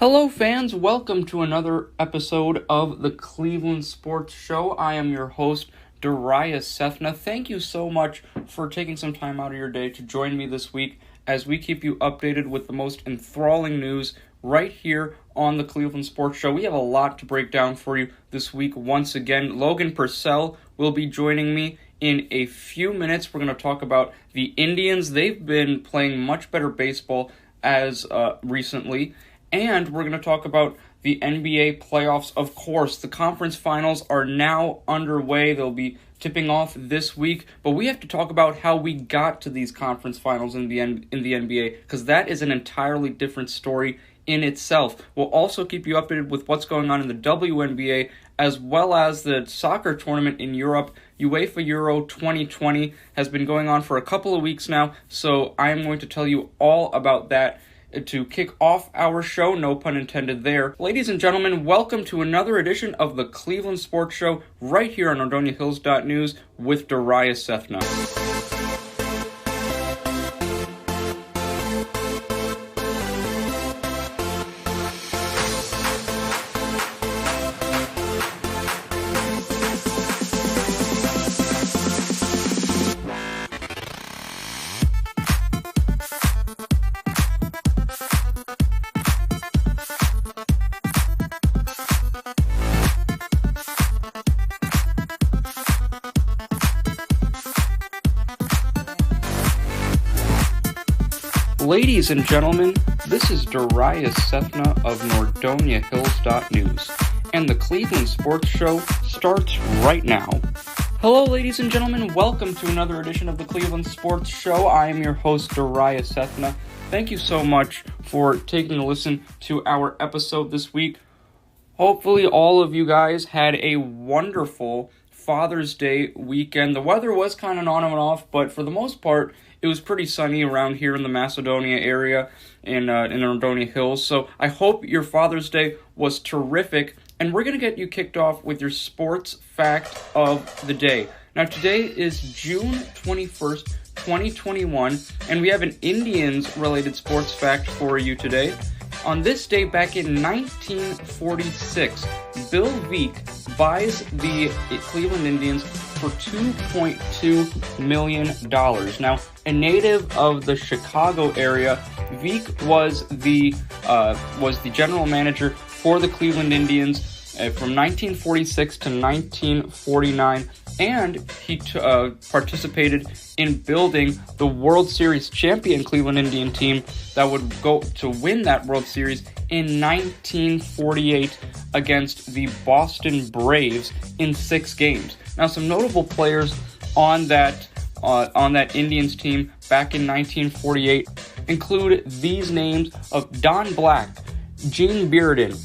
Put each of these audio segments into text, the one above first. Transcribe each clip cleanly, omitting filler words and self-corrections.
Hello fans, welcome to another episode of the Cleveland Sports Show. I am your host, Darius Sethna. Thank you so much for taking some time out of your day to join me this week as we keep you updated with the most enthralling news right here on the Cleveland Sports Show. We have a lot to break down for you this week. Once again, Logan Purcell will be joining me in a few minutes. We're going to talk about the Indians. They've been playing much better baseball as recently. And we're going to talk about the NBA playoffs. Of course, the conference finals are now underway. They'll be tipping off this week. But we have to talk about how we got to these conference finals in the NBA, because that is an entirely different story in itself. We'll also keep you updated with what's going on in the WNBA, as well as the soccer tournament in Europe. UEFA Euro 2020 has been going on for a couple of weeks now, so I am going to tell you all about that to kick off our show, no pun intended there. Ladies and gentlemen, welcome to another edition of the Cleveland Sports Show right here on NordoniaHills.news with Darius Sethna. Ladies and gentlemen, this is Darius Sethna of NordoniaHills.news, and the Cleveland Sports Show starts right now. Hello, ladies and gentlemen, welcome to another edition of the Cleveland Sports Show. I am your host, Darius Sethna. Thank you so much for taking a listen to our episode this week. Hopefully all of you guys had a wonderful Father's Day weekend. The weather was kind of on and off, but for the most part, it was pretty sunny around here in the Macedonia area in Nordonia Hills. So I hope your Father's Day was terrific. And we're going to get you kicked off with your sports fact of the day. Now today is June 21st, 2021, and we have an Indians-related sports fact for you today. On this day, back in 1946, Bill Veeck buys the Cleveland Indians for $2.2 million. Now, a native of the Chicago area, Veeck was the general manager for the Cleveland Indians from 1946 to 1949, and he participated in building the World Series champion Cleveland Indian team that would go to win that World Series in 1948 against the Boston Braves in 6 games. Now, some notable players on that Indians team back in 1948 include these names of Don Black, Gene Bearden,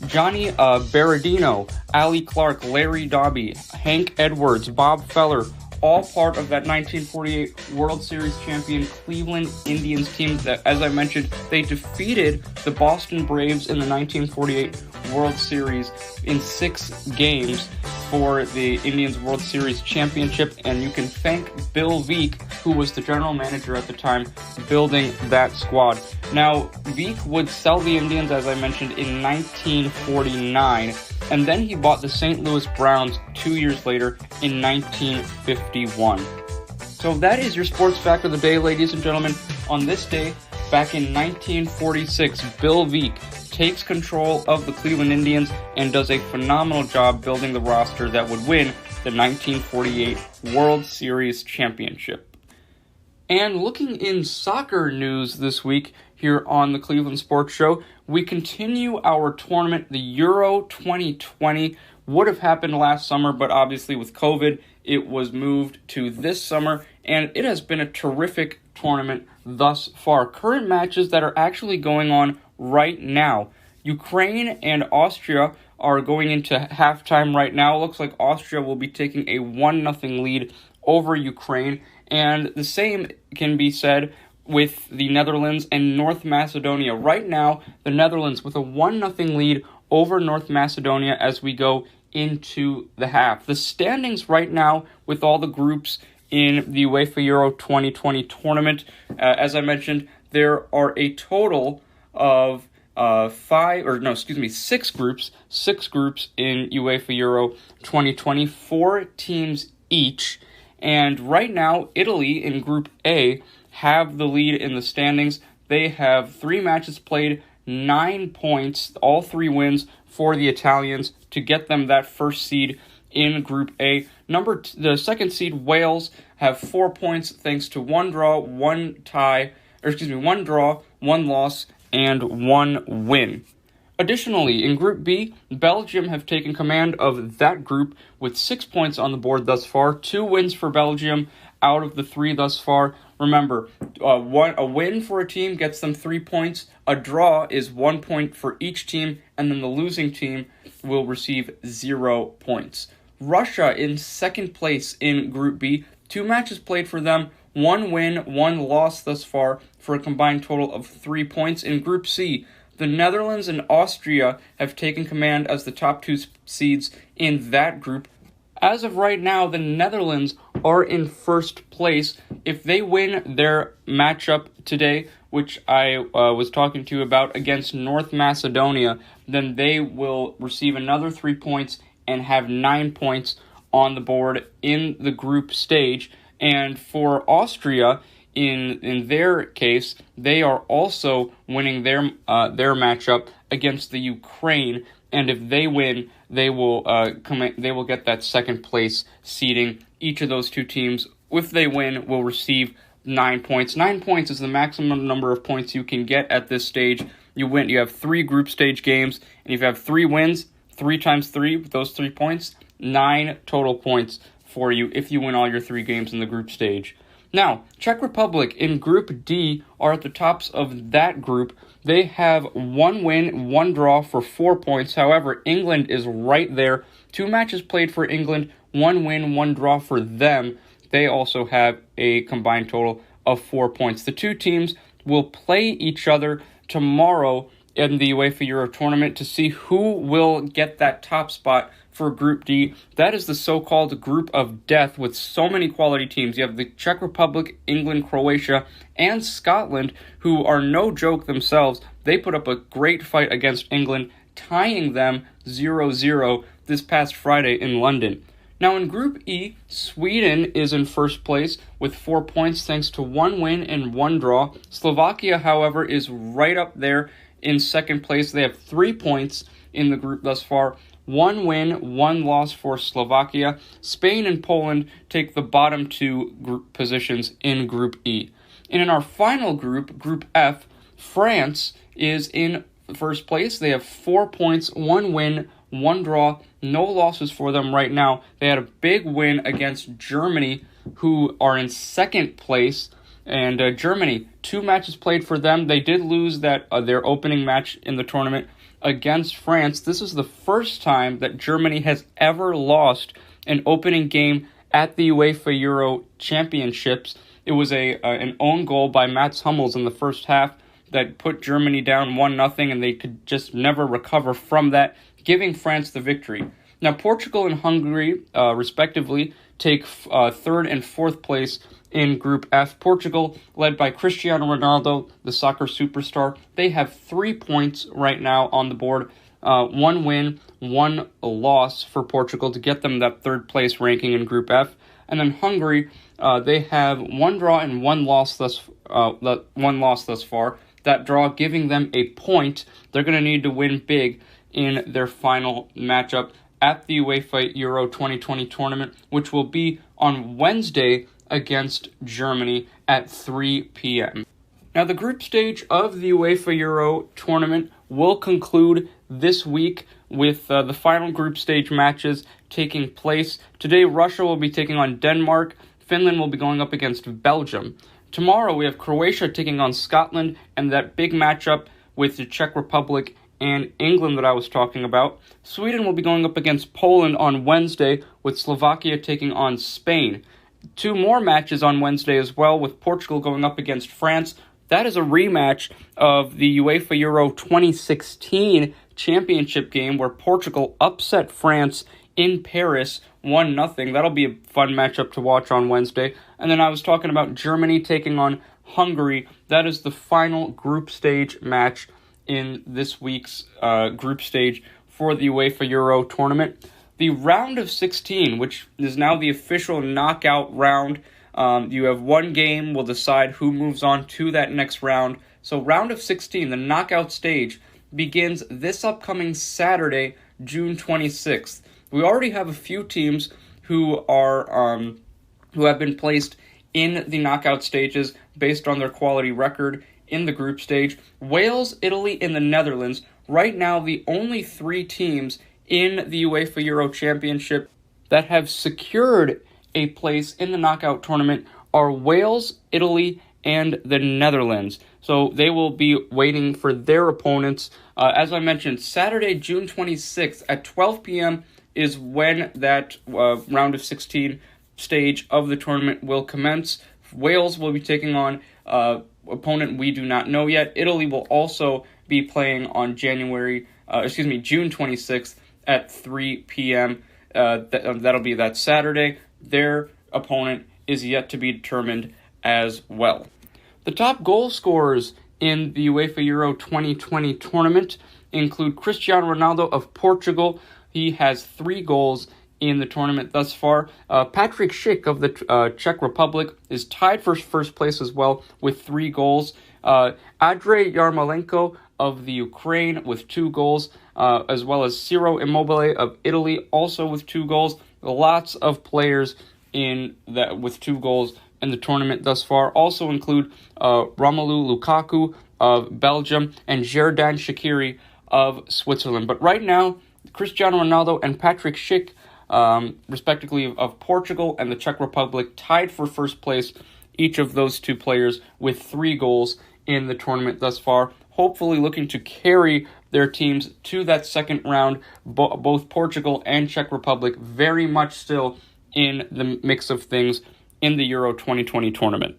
Johnny Berardino, Allie Clark, Larry Doby, Hank Edwards, Bob Feller, all part of that 1948 World Series champion Cleveland Indians team that, as I mentioned, they defeated the Boston Braves in the 1948 World Series in 6 games for the Indians World Series championship, and you can thank Bill Veeck, who was the general manager at the time, building that squad. Now, Veeck would sell the Indians, as I mentioned, in 1949, and then he bought the St. Louis Browns 2 years later in 1951. So that is your sports fact of the day, ladies and gentlemen. On this day, back in 1946, Bill Veeck takes control of the Cleveland Indians and does a phenomenal job building the roster that would win the 1948 World Series championship. And looking in soccer news this week here on the Cleveland Sports Show, we continue our tournament. The Euro 2020 would have happened last summer, but obviously with COVID, it was moved to this summer, and it has been a terrific tournament thus far. Current matches that are actually going on right now. Ukraine and Austria are going into halftime right now. It looks like Austria will be taking a 1-0 lead over Ukraine, and the same can be said with the Netherlands and North Macedonia. Right now, the Netherlands with a 1-0 lead over North Macedonia as we go into the half. The standings right now with all the groups in the UEFA Euro 2020 tournament, as I mentioned, there are a total of six groups in UEFA Euro 2020, 4 teams each. And right now, Italy in Group A have the lead in the standings. They have 3 matches played, 9 points, all 3 wins for the Italians to get them that first seed in Group A. The second seed, Wales, have 4 points thanks to 1 draw, 1 draw, 1 loss, and 1 win. Additionally, in Group B, Belgium have taken command of that group with 6 points on the board thus far. 2 wins for Belgium out of the 3 thus far. Remember, a win for a team gets them 3 points. A draw is 1 point for each team, and then the losing team will receive 0 points. Russia in second place in Group B. 2 matches played for them. 1 win, 1 loss thus far for a combined total of 3 points. In Group C, the Netherlands and Austria have taken command as the top 2 seeds in that group. As of right now, the Netherlands are in first place. If they win their matchup today, which I was talking to you about against North Macedonia, then they will receive another 3 points and have 9 points on the board in the group stage. And for Austria, in their case, they are also winning their matchup against the Ukraine, and if they win, they will get that second place seeding. Each of those 2 teams, if they win, will receive 9 points. 9 points is the maximum number of points you can get at this stage. You have 3 group stage games, and if you have 3 wins, 3 times 3, with those 3 points, 9 total points for you if you win all your 3 games in the group stage. Now, Czech Republic in Group D are at the tops of that group. They have 1 win, 1 draw for 4 points. However, England is right there. 2 matches played for England, 1 win, 1 draw for them. They also have a combined total of 4 points. The 2 teams will play each other tomorrow in the UEFA Euro tournament to see who will get that top spot for Group D. That is the so-called group of death with so many quality teams. You have the Czech Republic, England, Croatia, and Scotland, who are no joke themselves. They put up a great fight against England, tying them 0-0 this past Friday in London. Now in Group E, Sweden is in first place with 4 points thanks to 1 win and 1 draw. Slovakia, however, is right up there in second place. They have 3 points in the group thus far. 1 win, 1 loss for Slovakia. Spain and Poland take the bottom 2 group positions in Group E. And in our final group, Group F, France is in first place. They have 4 points, 1 win, 1 draw, no losses for them right now. They had a big win against Germany, who are in second place. And Germany, 2 matches played for them. They did lose their opening match in the tournament against France. This is the first time that Germany has ever lost an opening game at the UEFA Euro Championships. It was an own goal by Mats Hummels in the first half that put Germany down 1-0, and they could just never recover from that, giving France the victory. Now, Portugal and Hungary, respectively, take third and fourth place in Group F. Portugal, led by Cristiano Ronaldo, the soccer superstar, they have 3 points right now on the board. 1 win, 1 loss for Portugal to get them that third place ranking in Group F. And then Hungary, they have 1 draw and 1 loss thus far. That draw giving them a point. They're going to need to win big in their final matchup at the UEFA Euro 2020 tournament, which will be on Wednesday against Germany at 3 p.m. Now, the group stage of the UEFA Euro tournament will conclude this week with the final group stage matches taking place. Today, Russia will be taking on Denmark. Finland will be going up against Belgium. Tomorrow, we have Croatia taking on Scotland, and that big matchup with the Czech Republic and England that I was talking about. Sweden will be going up against Poland on Wednesday, with Slovakia taking on Spain. 2 more matches on Wednesday as well, with Portugal going up against France. That is a rematch of the UEFA Euro 2016 championship game where Portugal upset France in Paris 1-0. That'll be a fun matchup to watch on Wednesday. And then I was talking about Germany taking on Hungary. That is the final group stage match in this week's group stage for the UEFA Euro tournament. The round of 16, which is now the official knockout round, you have one game will decide who moves on to that next round. So round of 16, the knockout stage, begins this upcoming Saturday, June 26th. We already have a few teams who have been placed in the knockout stages based on their quality record in the group stage. Wales, Italy, and the Netherlands, right now the only three teams in the UEFA Euro Championship that have secured a place in the knockout tournament are Wales, Italy, and the Netherlands. So they will be waiting for their opponents. As I mentioned, Saturday, June 26th at 12 p.m. is when that round of 16 stage of the tournament will commence. Wales will be taking on opponent we do not know yet. Italy will also be playing on June 26th at 3 p.m. That'll be that Saturday. Their opponent is yet to be determined as well. The top goal scorers in the UEFA Euro 2020 tournament include Cristiano Ronaldo of Portugal. He has 3 goals in the tournament thus far. Patrick Schick of the Czech Republic is tied for first place as well with 3 goals. Andrei Yarmolenko of the Ukraine with 2 goals, as well as Ciro Immobile of Italy also with 2 goals. Lots of players with 2 goals in the tournament thus far. Also include Romelu Lukaku of Belgium and Xherdan Shaqiri of Switzerland. But right now, Cristiano Ronaldo and Patrick Schick, respectively of Portugal and the Czech Republic, tied for first place, each of those 2 players with 3 goals in the tournament thus far, hopefully looking to carry their teams to that second round. Both Portugal and Czech Republic very much still in the mix of things in the Euro 2020 tournament.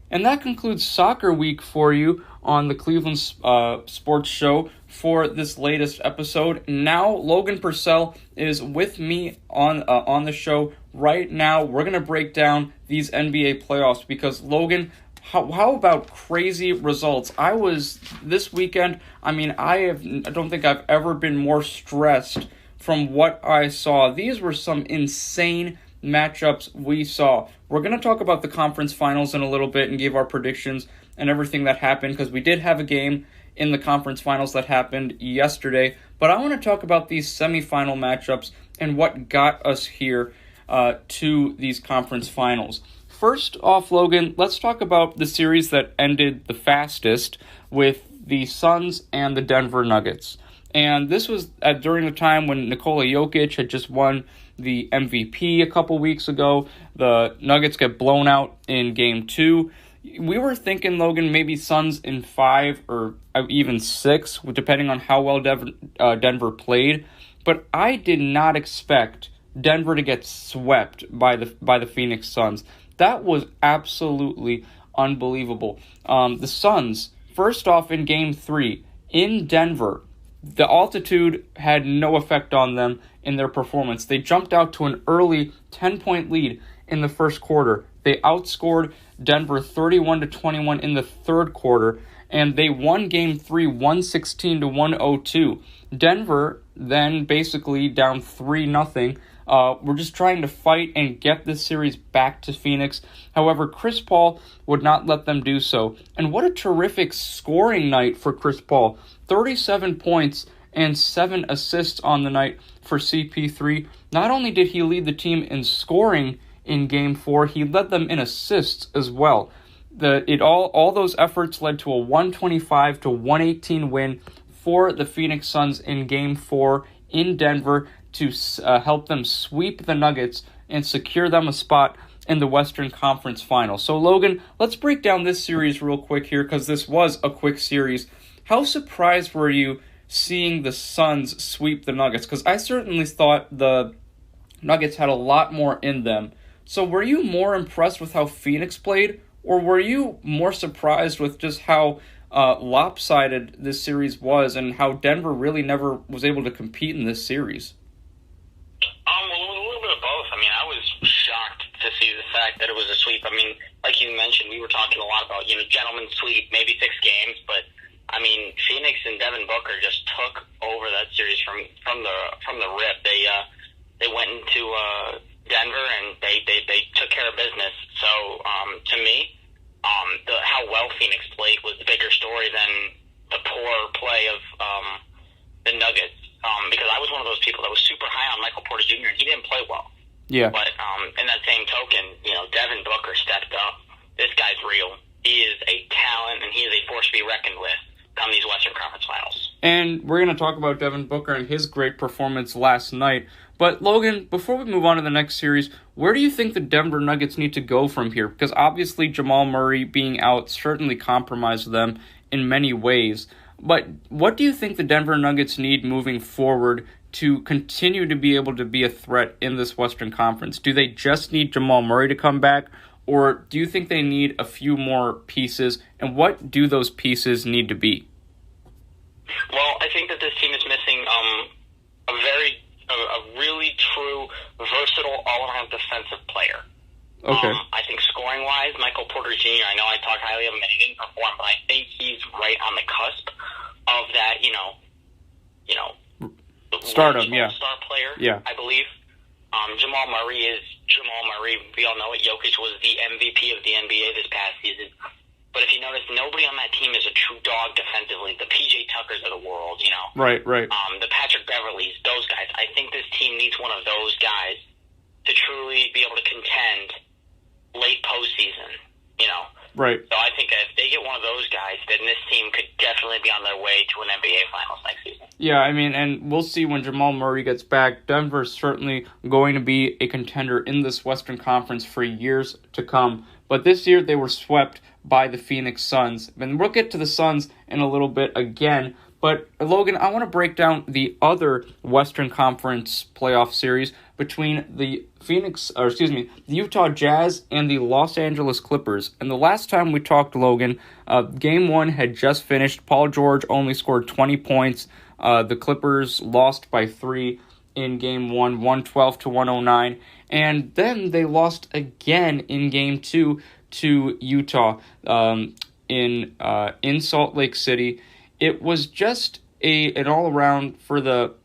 And that concludes Soccer Week for you on the Cleveland Sports Show for this latest episode. Now, Logan Purcell is with me on the show right now. We're going to break down these NBA playoffs because, Logan, how about crazy results? This weekend, I don't think I've ever been more stressed from what I saw. These were some insane matchups we saw. We're going to talk about the conference finals in a little bit and give our predictions and everything that happened, because we did have a game in the conference finals that happened yesterday. But I want to talk about these semifinal matchups and what got us here to these conference finals. First off, Logan, let's talk about the series that ended the fastest with the Suns and the Denver Nuggets. And this was during the time when Nikola Jokic had just won the MVP a couple weeks ago. The Nuggets get blown out in Game 2. We were thinking, Logan, maybe Suns in 5 or even 6, depending on how well Denver played. But I did not expect Denver to get swept by the Phoenix Suns. That was absolutely unbelievable. The Suns, first off in Game 3, in Denver, the altitude had no effect on them in their performance. They jumped out to an early 10-point lead in the first quarter. They outscored Denver 31-21 in the third quarter, and they won Game 3 116-102. Denver then basically down 3-0. We're just trying to fight and get this series back to Phoenix. However, Chris Paul would not let them do so. And what a terrific scoring night for Chris Paul. 37 points and 7 assists on the night for CP3. Not only did he lead the team in scoring in Game 4, he led them in assists as well. All those efforts led to a 125-118 win for the Phoenix Suns in Game 4 in Denver to help them sweep the Nuggets and secure them a spot in the Western Conference Finals. So, Logan, let's break down this series real quick here, because this was a quick series. How surprised were you seeing the Suns sweep the Nuggets? Because I certainly thought the Nuggets had a lot more in them. So were you more impressed with how Phoenix played, or were you more surprised with just how lopsided this series was and how Denver really never was able to compete in this series? Well, a little bit of both. I was shocked to see the fact that it was a sweep. Like you mentioned, we were talking a lot about, gentlemen's sweep, maybe 6 games, but I mean, Phoenix and Devin Booker just took over that series from the rip. They went into Denver and they took care of business. So to me, how well Phoenix played was the bigger story than the poor play of the Nuggets. Because I was one of those people that was super high on Michael Porter Jr. and he didn't play well. Yeah. But in that same token, Devin Booker stepped up. This guy's real. He is a talent and he is a force to be reckoned with come these Western Conference Finals. And we're going to talk about Devin Booker and his great performance last night. But, Logan, before we move on to the next series, where do you think the Denver Nuggets need to go from here? Because obviously Jamal Murray being out certainly compromised them in many ways. But what do you think the Denver Nuggets need moving forward to continue to be able to be a threat in this Western Conference? Do they just need Jamal Murray to come back? Or do you think they need a few more pieces? And what do those pieces need to be? Well, I think that this team is missing a really true, versatile, all-around defensive player. Okay. I think scoring-wise, Michael Porter Jr., I know I talk highly of him and he didn't perform, but I think he's right on the cusp of that, stardom, yeah. Star player, yeah. I believe. Jamal Murray is Jamal Murray. We all know it. Jokic was the MVP of the NBA this past season. But if you notice, nobody on that team is a true dog defensively. The P.J. Tuckers of the world, Right. The Patrick Beverleys, those guys. I think this team needs one of those guys to truly be able to contend late postseason, Right. So I think if they get one of those guys, then this team could definitely be on their way to an NBA Finals next season. Yeah, I mean, and we'll see when Jamal Murray gets back. Denver's certainly going to be a contender in this Western Conference for years to come. But this year they were swept by the Phoenix Suns. And we'll get to the Suns in a little bit again. But, Logan, I want to break down the other Western Conference playoff series between the Utah Jazz and the Los Angeles Clippers. And the last time we talked, Logan, Game 1 had just finished. Paul George only scored 20 points. The Clippers lost by 3 in Game 1, 112-109. And then they lost again in Game 2 to Utah in Salt Lake City. It was just an all-around for the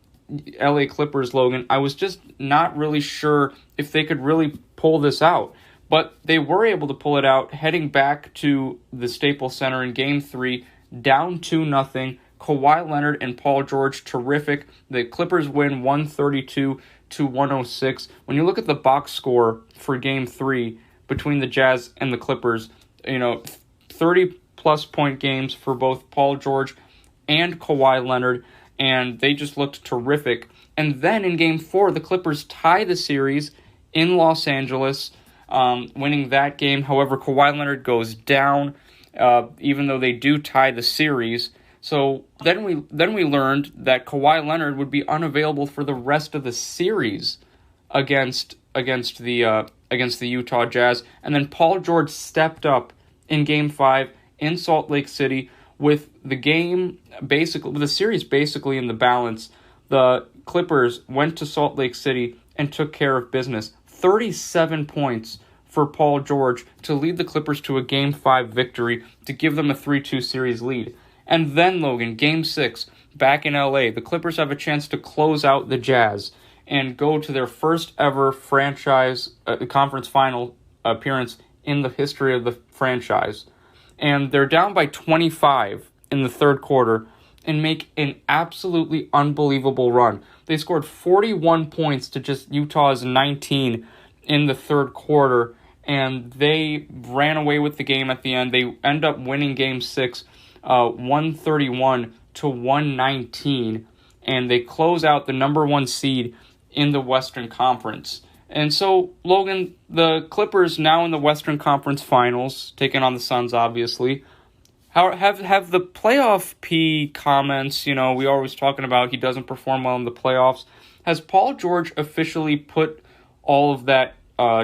LA Clippers, Logan. I was just not really sure if they could really pull this out. But they were able to pull it out, heading back to the Staples Center in Game 3, down 2-0. Kawhi Leonard and Paul George, terrific. The Clippers win 132-106. When you look at the box score for Game 3 between the Jazz and the Clippers, 30-plus point games for both Paul George and Kawhi Leonard, and they just looked terrific. And then in Game 4, the Clippers tie the series in Los Angeles, winning that game. However, Kawhi Leonard goes down, even though they do tie the series. So then we learned that Kawhi Leonard would be unavailable for the rest of the series against the Utah Jazz. And then Paul George stepped up in Game 5 in Salt Lake City. With the series basically in the balance, the Clippers went to Salt Lake City and took care of business. 37 points for Paul George to lead the Clippers to a Game 5 victory to give them a 3-2 series lead. And then, Logan, Game 6, back in LA, the Clippers have a chance to close out the Jazz and go to their first ever franchise conference final appearance in the history of the franchise. And they're down by 25 in the third quarter and make an absolutely unbelievable run. They scored 41 points to just Utah's 19 in the third quarter, and they ran away with the game at the end. They end up winning Game 6, 131-119, and they close out the number 1 seed in the Western Conference. And so, Logan, the Clippers now in the Western Conference Finals, taking on the Suns, obviously. Have the playoff P comments, we always talking about he doesn't perform well in the playoffs. Has Paul George officially put all of that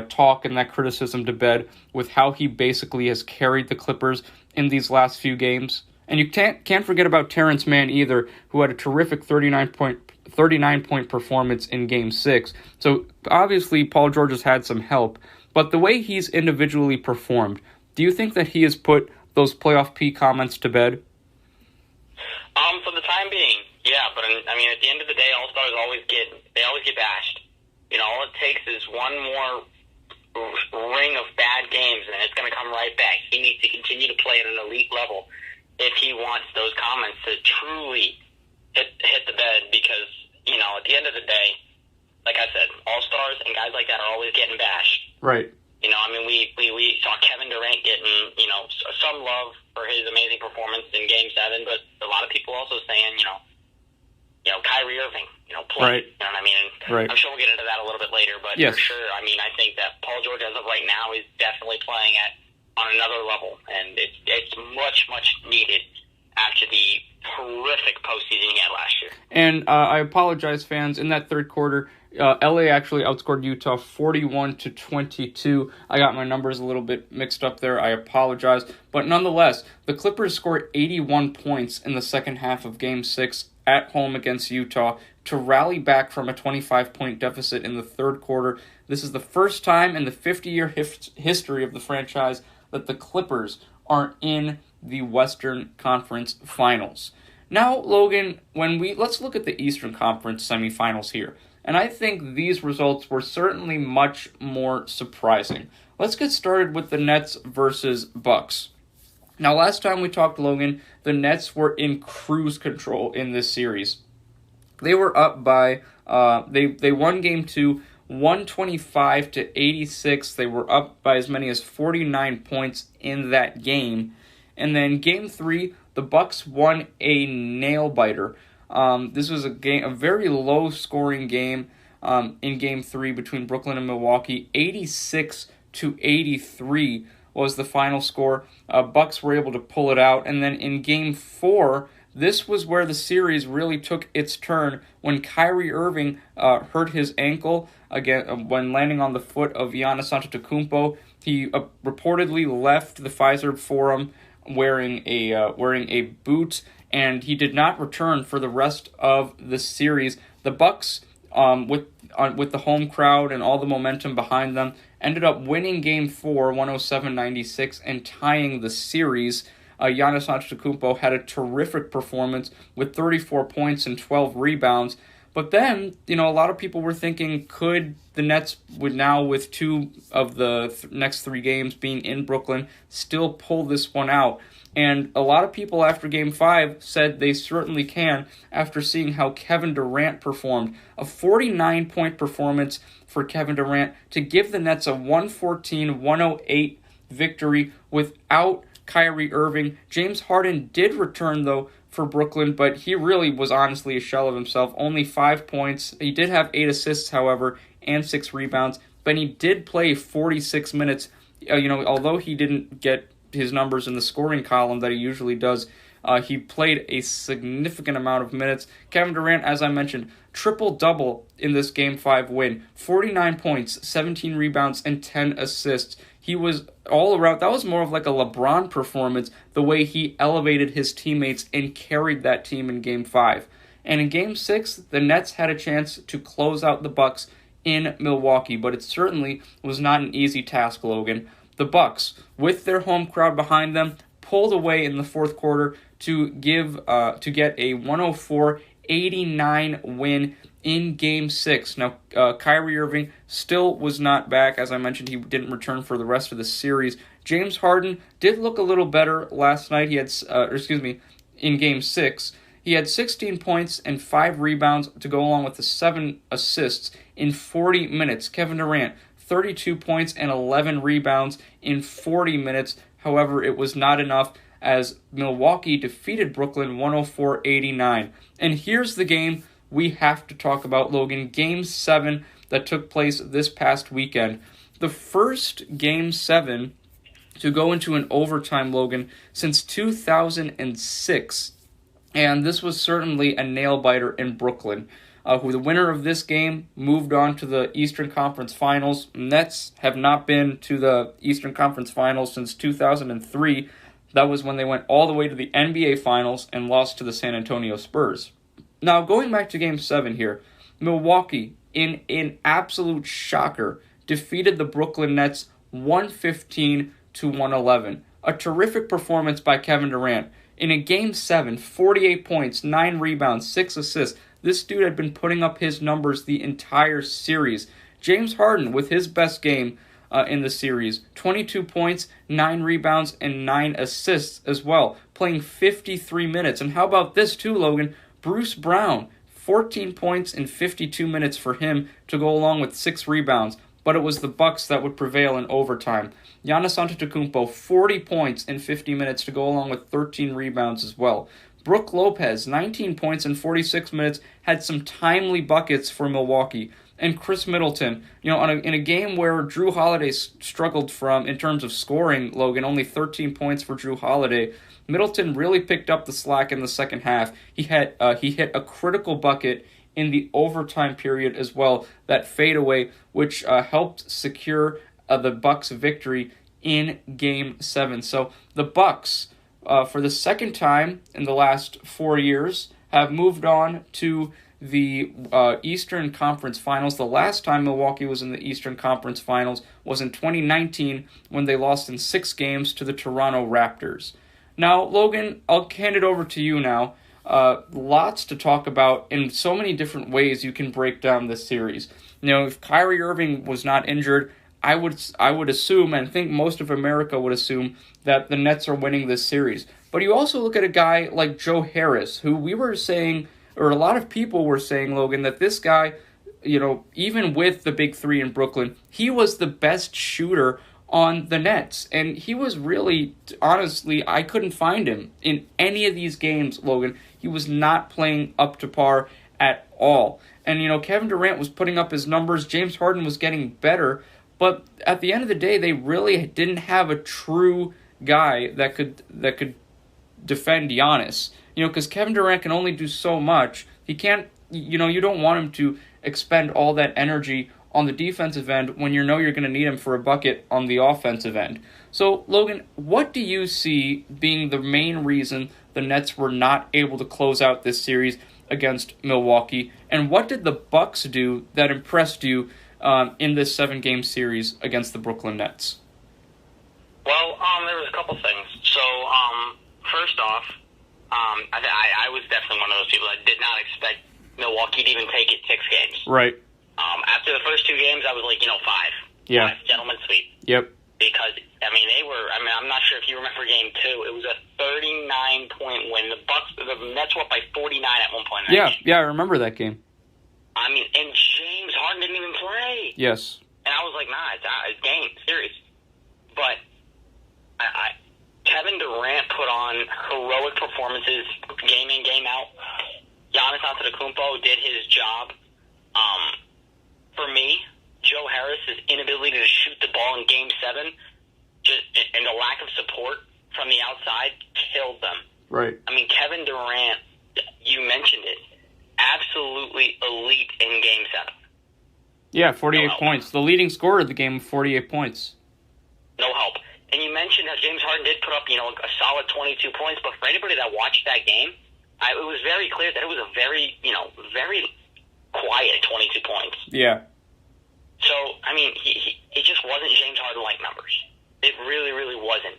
talk and that criticism to bed with how he basically has carried the Clippers in these last few games? And you can't forget about Terrence Mann either, who had a terrific 39-point performance in Game 6. So obviously Paul George has had some help, but the way he's individually performed, do you think that he has put those playoff P comments to bed? For the time being, yeah. But I mean, at the end of the day, All-Stars always get bashed. You know, all it takes is one more ring of bad games, and it's going to come right back. He needs to continue to play at an elite level if he wants those comments to truly hit the bed. Because, you know, at the end of the day, like I said, All-Stars and guys like that are always getting bashed. Right. You know, I mean, we saw Kevin Durant getting, you know, some love for his amazing performance in Game 7, but a lot of people also saying, you know, Kyrie Irving, you know, play. Right. You know what I mean? And right. I'm sure we'll get into that a little bit later, but yes. For sure, I mean, I think that Paul George, as of right now, is definitely playing on another level, and it's much, much needed after the horrific postseason he had last year. And I apologize, fans. In that third quarter, LA actually outscored Utah 41-22. I got my numbers a little bit mixed up there. I apologize. But nonetheless, the Clippers scored 81 points in the second half of Game 6 at home against Utah to rally back from a 25-point deficit in the third quarter. This is the first time in the 50-year history of the franchise that the Clippers are in the Western Conference Finals. Now, Logan, let's look at the Eastern Conference semifinals here. And I think these results were certainly much more surprising. Let's get started with the Nets versus Bucks. Now, last time we talked, Logan, the Nets were in cruise control in this series. They were up by, they won Game 2, 125-86. They were up by as many as 49 points in that game. And then Game 3, the Bucks won a nail-biter. This was a very low-scoring game in Game 3 between Brooklyn and Milwaukee. 86-83 was the final score. Bucks were able to pull it out. And then in Game 4, this was where the series really took its turn when Kyrie Irving hurt his ankle again when landing on the foot of Giannis Antetokounmpo. He reportedly left the Pfizer Forum wearing a boot, and he did not return for the rest of the series. The Bucks, with the home crowd and all the momentum behind them, ended up winning Game 4, 107-96, and tying the series. Giannis Antetokounmpo had a terrific performance with 34 points and 12 rebounds. But then, a lot of people were thinking, could the Nets, with two of the next three games being in Brooklyn, still pull this one out? And a lot of people after Game 5 said they certainly can after seeing how Kevin Durant performed. A 49-point performance for Kevin Durant to give the Nets a 114-108 victory without Kyrie Irving. James Harden did return, though, for Brooklyn, but he really was honestly a shell of himself. Only 5 points. He did have 8 assists, however, and 6 rebounds, but he did play 46 minutes. Although he didn't get his numbers in the scoring column that he usually does, he played a significant amount of minutes. Kevin Durant, as I mentioned, triple-double in this Game 5 win. 49 points, 17 rebounds, and 10 assists. He was all around. That was more of like a LeBron performance, the way he elevated his teammates and carried that team in Game 5. And in Game 6, the Nets had a chance to close out the Bucks in Milwaukee, but it certainly was not an easy task, Logan. The Bucks, with their home crowd behind them, pulled away in the fourth quarter to get a 104-89 win in Game 6. Now, Kyrie Irving still was not back. As I mentioned, he didn't return for the rest of the series. James Harden did look a little better last night. He had, in Game 6, he had 16 points and 5 rebounds to go along with the 7 assists in 40 minutes. Kevin Durant, 32 points and 11 rebounds in 40 minutes. However, it was not enough as Milwaukee defeated Brooklyn 104-89. And here's the game we have to talk about, Logan. Game 7 that took place this past weekend. The first Game 7 to go into an overtime, Logan, since 2006. And this was certainly a nail-biter in Brooklyn. Who the winner of this game moved on to the Eastern Conference Finals. Nets have not been to the Eastern Conference Finals since 2003. That was when they went all the way to the NBA Finals and lost to the San Antonio Spurs. Now, going back to Game 7 here, Milwaukee, in an absolute shocker, defeated the Brooklyn Nets 115-111. A terrific performance by Kevin Durant. In a Game 7, 48 points, 9 rebounds, 6 assists. This dude had been putting up his numbers the entire series. James Harden, with his best game in the series, 22 points, 9 rebounds, and 9 assists as well, playing 53 minutes. And how about this too, Logan? Bruce Brown, 14 points in 52 minutes for him to go along with 6 rebounds. But it was the Bucks that would prevail in overtime. Giannis Antetokounmpo, 40 points in 50 minutes to go along with 13 rebounds as well. Brook Lopez, 19 points in 46 minutes, had some timely buckets for Milwaukee. And Chris Middleton, in a game where Drew Holiday struggled in terms of scoring, Logan, only 13 points for Drew Holiday, Middleton really picked up the slack in the second half. He hit a critical bucket in the overtime period as well, that fadeaway, which helped secure the Bucks' victory in Game 7. So the Bucks, for the second time in the last 4 years, have moved on to the Eastern Conference Finals. The last time Milwaukee was in the Eastern Conference Finals was in 2019 when they lost in 6 games to the Toronto Raptors. Now, Logan, I'll hand it over to you now. Lots to talk about in so many different ways you can break down this series. If Kyrie Irving was not injured, I would assume, and think most of America would assume, that the Nets are winning this series. But you also look at a guy like Joe Harris, who we were saying, or a lot of people were saying, Logan, that this guy, even with the big three in Brooklyn, he was the best shooter on the Nets. And he was really, honestly, I couldn't find him in any of these games, Logan. He was not playing up to par at all. And, Kevin Durant was putting up his numbers. James Harden was getting better. But at the end of the day, they really didn't have a true guy that could defend Giannis. Because Kevin Durant can only do so much. He can't, you don't want him to expend all that energy on the defensive end when you're going to need him for a bucket on the offensive end. So, Logan, what do you see being the main reason the Nets were not able to close out this series against Milwaukee? And what did the Bucks do that impressed you in this 7-game series against the Brooklyn Nets? Well, there was a couple things. So, first off, I was definitely one of those people that did not expect Milwaukee to even take it 6 games. Right. After the first 2 games, I was like, 5. Yeah. 5 gentlemen sweep. Yep. Because, I'm not sure if you remember Game 2. It was a 39-point win. The Nets were up by 49 at one point in that game. Yeah, I remember that game. And James Harden didn't even play. Yes. And I was like, it's game, serious. But Kevin Durant put on heroic performances game in, game out. Giannis Antetokounmpo did his job. For me, Joe Harris's inability to shoot the ball in Game 7 and the lack of support from the outside killed them. Right. Kevin Durant, you mentioned it, absolutely elite in Game 7. Yeah, 48 points. The leading scorer of the game, 48 points. No help. And you mentioned how James Harden did put up, a solid 22 points, but for anybody that watched that game, it was very clear that it was a very, very quiet 22 points. Yeah. So, it just wasn't James Harden-like numbers. It really, really wasn't.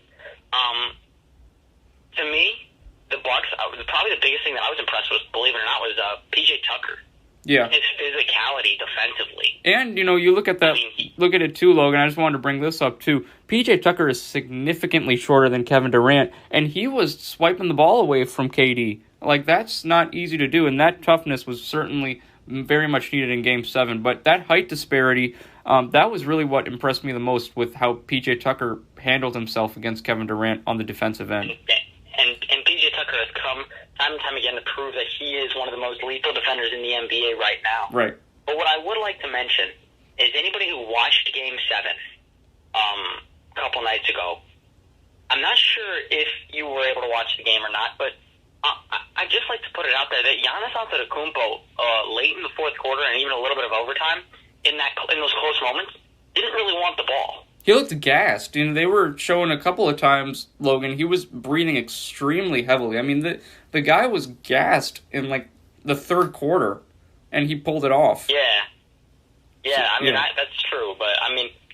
To me, the Bucks, probably the biggest thing that I was impressed with, believe it or not, was P.J. Tucker. Yeah. His physicality defensively. And, you look at that, look at it too, Logan. I just wanted to bring this up too. P.J. Tucker is significantly shorter than Kevin Durant, and he was swiping the ball away from KD. That's not easy to do, and that toughness was certainly very much needed in Game 7. But that height disparity, that was really what impressed me the most with how P.J. Tucker handled himself against Kevin Durant on the defensive end. And P.J. Tucker has come time and time again to prove that he is one of the most lethal defenders in the NBA right now. Right. But what I would like to mention is anybody who watched Game 7 a couple nights ago, I'm not sure if you were able to watch the game or not, but I'd just like to put it out there that Giannis Antetokounmpo, late in the fourth quarter and even a little bit of overtime, in those close moments, didn't really want the ball. He looked gassed. They were showing a couple of times, Logan, he was breathing extremely heavily. The guy was gassed in, the third quarter, and he pulled it off. Yeah. That's true, but,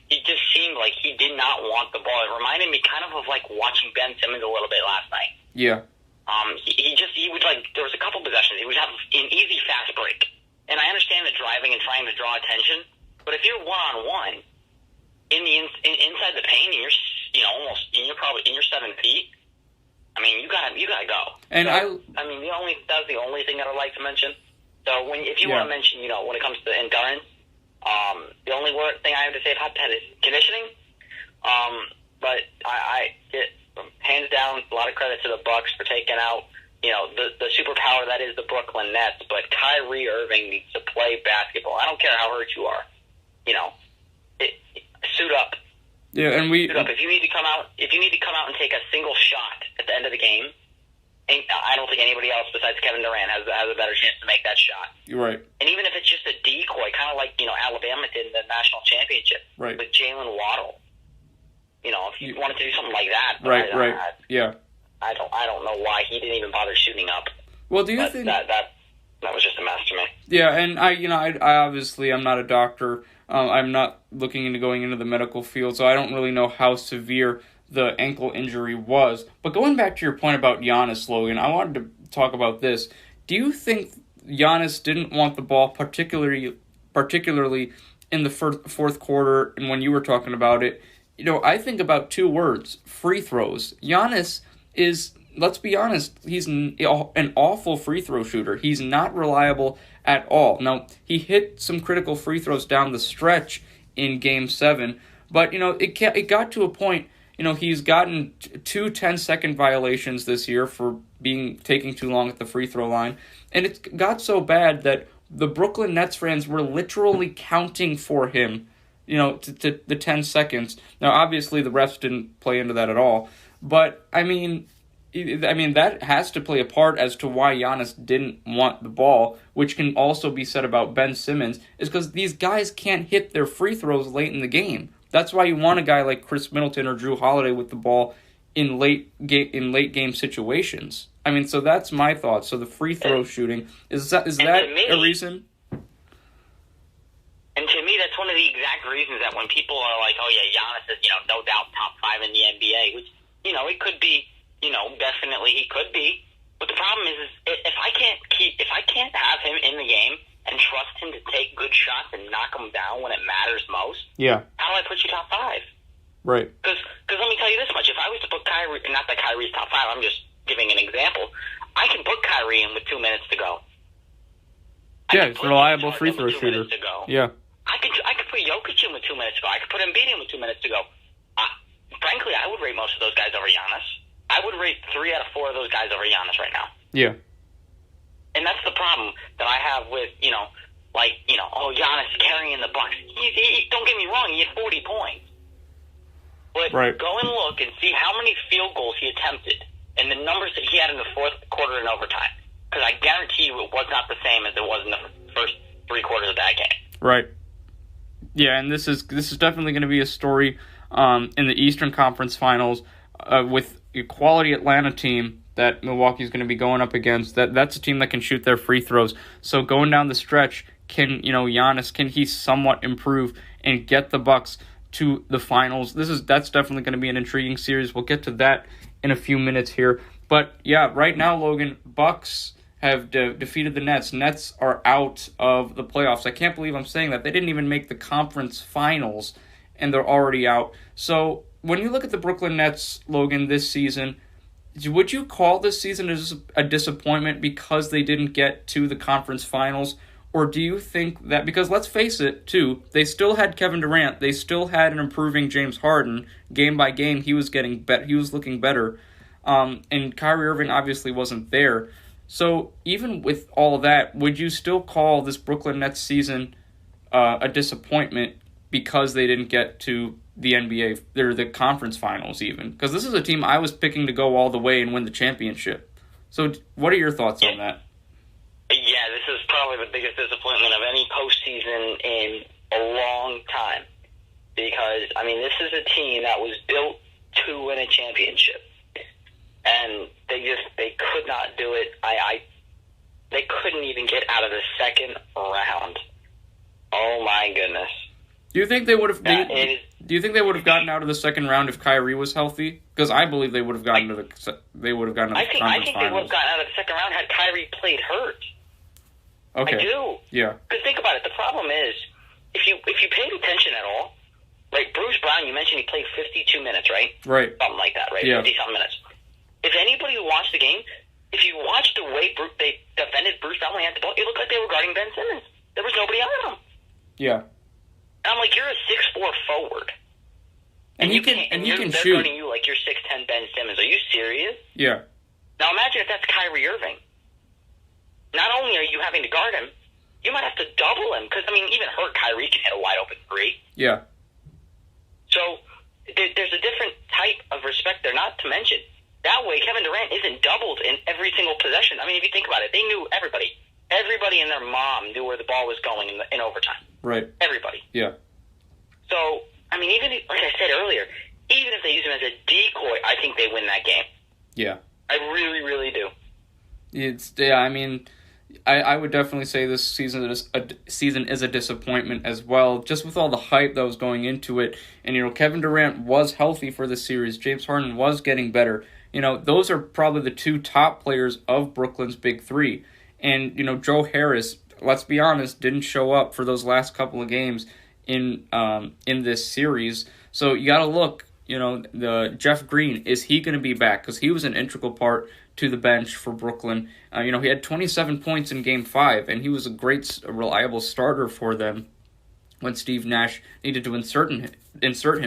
it just seemed like he did not want the ball. It reminded me kind of watching Ben Simmons a little bit last night. Yeah. He would, like, there was a couple possessions. He would have an easy fast break. And I understand the driving and trying to draw attention, but if you're one-on-one inside the paint and you're probably in your 7 feet, I mean, you gotta go. And so, that's the only thing that I'd like to mention. So if you want to mention, when it comes to endurance, the only thing I have to say about that is conditioning. But I get hands down a lot of credit to the Bucks for taking out the superpower that is the Brooklyn Nets. But Kyrie Irving needs to play basketball. I don't care how hurt you are. Suit up. Yeah, and suit up. If you need to come out and take a single shot at the end of the game, and I don't think anybody else besides Kevin Durant has a better chance to make that shot. You're right. And even if it's just a decoy, kind of like Alabama did in the national championship with Jalen Waddle. If you wanted to do something like that, right. Yeah. I don't know why he didn't even bother shooting up. Well, do you think that was just a mess to me? Yeah, and I obviously I'm not a doctor. I'm not looking into going into the medical field, so I don't really know how severe the ankle injury was. But going back to your point about Giannis, Logan, I wanted to talk about this. Do you think Giannis didn't want the ball particularly in the fourth quarter, and when you were talking about it? I think about 2 words: free throws. Giannis is, let's be honest, he's an awful free throw shooter. He's not reliable at all. Now, he hit some critical free throws down the stretch in Game 7, but, it got to a point, he's gotten 2 10-second violations this year for taking too long at the free throw line, and it got so bad that the Brooklyn Nets fans were literally counting for him, to the 10 seconds. Now, obviously, the refs didn't play into that at all, but, I mean, that has to play a part as to why Giannis didn't want the ball, which can also be said about Ben Simmons, is because these guys can't hit their free throws late in the game. That's why you want a guy like Chris Middleton or Drew Holiday with the ball in late game situations. So that's my thoughts. So the free throw shooting, is that a reason? And to me, that's one of the exact reasons that when people are like, "Oh yeah, Giannis is no doubt top 5 in the NBA," which it could be. Definitely he could be. But the problem is if I can't have him in the game and trust him to take good shots and knock them down when it matters most, how do I put you top 5? Right. Because let me tell you this much: if I was to put Kyrie, not that Kyrie's top 5, I'm just giving an example. I can put Kyrie in with 2 minutes to go. Yeah, he's a reliable free throw shooter. Yeah. I could put Jokic in with 2 minutes to go. I could put Embiid in with 2 minutes to go. Frankly, I would rate most of those guys over Giannis. I would rate 3 out of 4 of those guys over Giannis right now. Yeah. And that's the problem that I have with, Giannis carrying the Bucks. Don't get me wrong, he had 40 points. But go and look and see how many field goals he attempted and the numbers that he had in the fourth quarter and overtime. Because I guarantee you it was not the same as it was in the first 3 quarters of that game. Right. Yeah, and this is definitely going to be a story in the Eastern Conference Finals with a quality Atlanta team that Milwaukee's going to be going up against. That's a team that can shoot their free throws. So going down the stretch, can Giannis, can he somewhat improve and get the Bucks to the finals? That's definitely going to be an intriguing series. We'll get to that in a few minutes here. But yeah, right now, Logan, Bucks have defeated the Nets. Nets are out of the playoffs. I can't believe I'm saying that. They didn't even make the conference finals, and they're already out. So when you look at the Brooklyn Nets, Logan, this season, would you call this season as a disappointment because they didn't get to the conference finals? Or do you think that, because let's face it, too, they still had Kevin Durant, they still had an improving James Harden. Game by game, he was getting better. He was looking better. And Kyrie Irving obviously wasn't there. So even with all of that, would you still call this Brooklyn Nets season a disappointment because they didn't get to the NBA, or the conference finals even? Because this is a team I was picking to go all the way and win the championship. So what are your thoughts on that? Yeah, this is probably the biggest disappointment of any postseason in a long time. Because, this is a team that was built to win a championship. And they could not do it. They couldn't even get out of the second round. Oh my goodness. Do you think they would have? Do Do you think they would have gotten out of the second round if Kyrie was healthy? Because I believe they would have gotten to the conference finals. I think they would have gotten out of the second round had Kyrie played hurt. Okay. I do. Yeah. Because think about it. The problem is, if you paid attention at all, like Bruce Brown, you mentioned he played 52 minutes, right? Right. Something like that, right? Yeah. 50-something minutes. If anybody who watched the game, if you watched the way they defended Bruce Brown when he had the ball, it looked like they were guarding Ben Simmons. There was nobody on him. Yeah. And I'm like, you're a 6'4" forward. And you can they're shoot. guarding you like you're 6'10" Ben Simmons. Are you serious? Yeah. Now imagine if that's Kyrie Irving. Not only are you having to guard him, you might have to double him. Because, I mean, even hurt Kyrie can hit a wide-open three. Yeah. So there's a different type of respect there, not to mention. That way, Kevin Durant isn't doubled in every single possession. I mean, if you think about it, they knew everybody. Everybody and their mom knew where the ball was going in overtime. Right. Everybody. Yeah. So, I mean, even like I said earlier, even if they use him as a decoy, I think they win that game. Yeah. I really, really do. I mean, I would definitely say this season is a disappointment as well, just with all the hype that was going into it. And, Kevin Durant was healthy for the series. James Harden was getting better. Those are probably the two top players of Brooklyn's Big Three. And, Joe Harris, let's be honest, didn't show up for those last couple of games in this series. So you got to look, the Jeff Green, is he going to be back? Because he was an integral part to the bench for Brooklyn. He had 27 points in Game 5, and he was a great, reliable starter for them when Steve Nash needed to insert him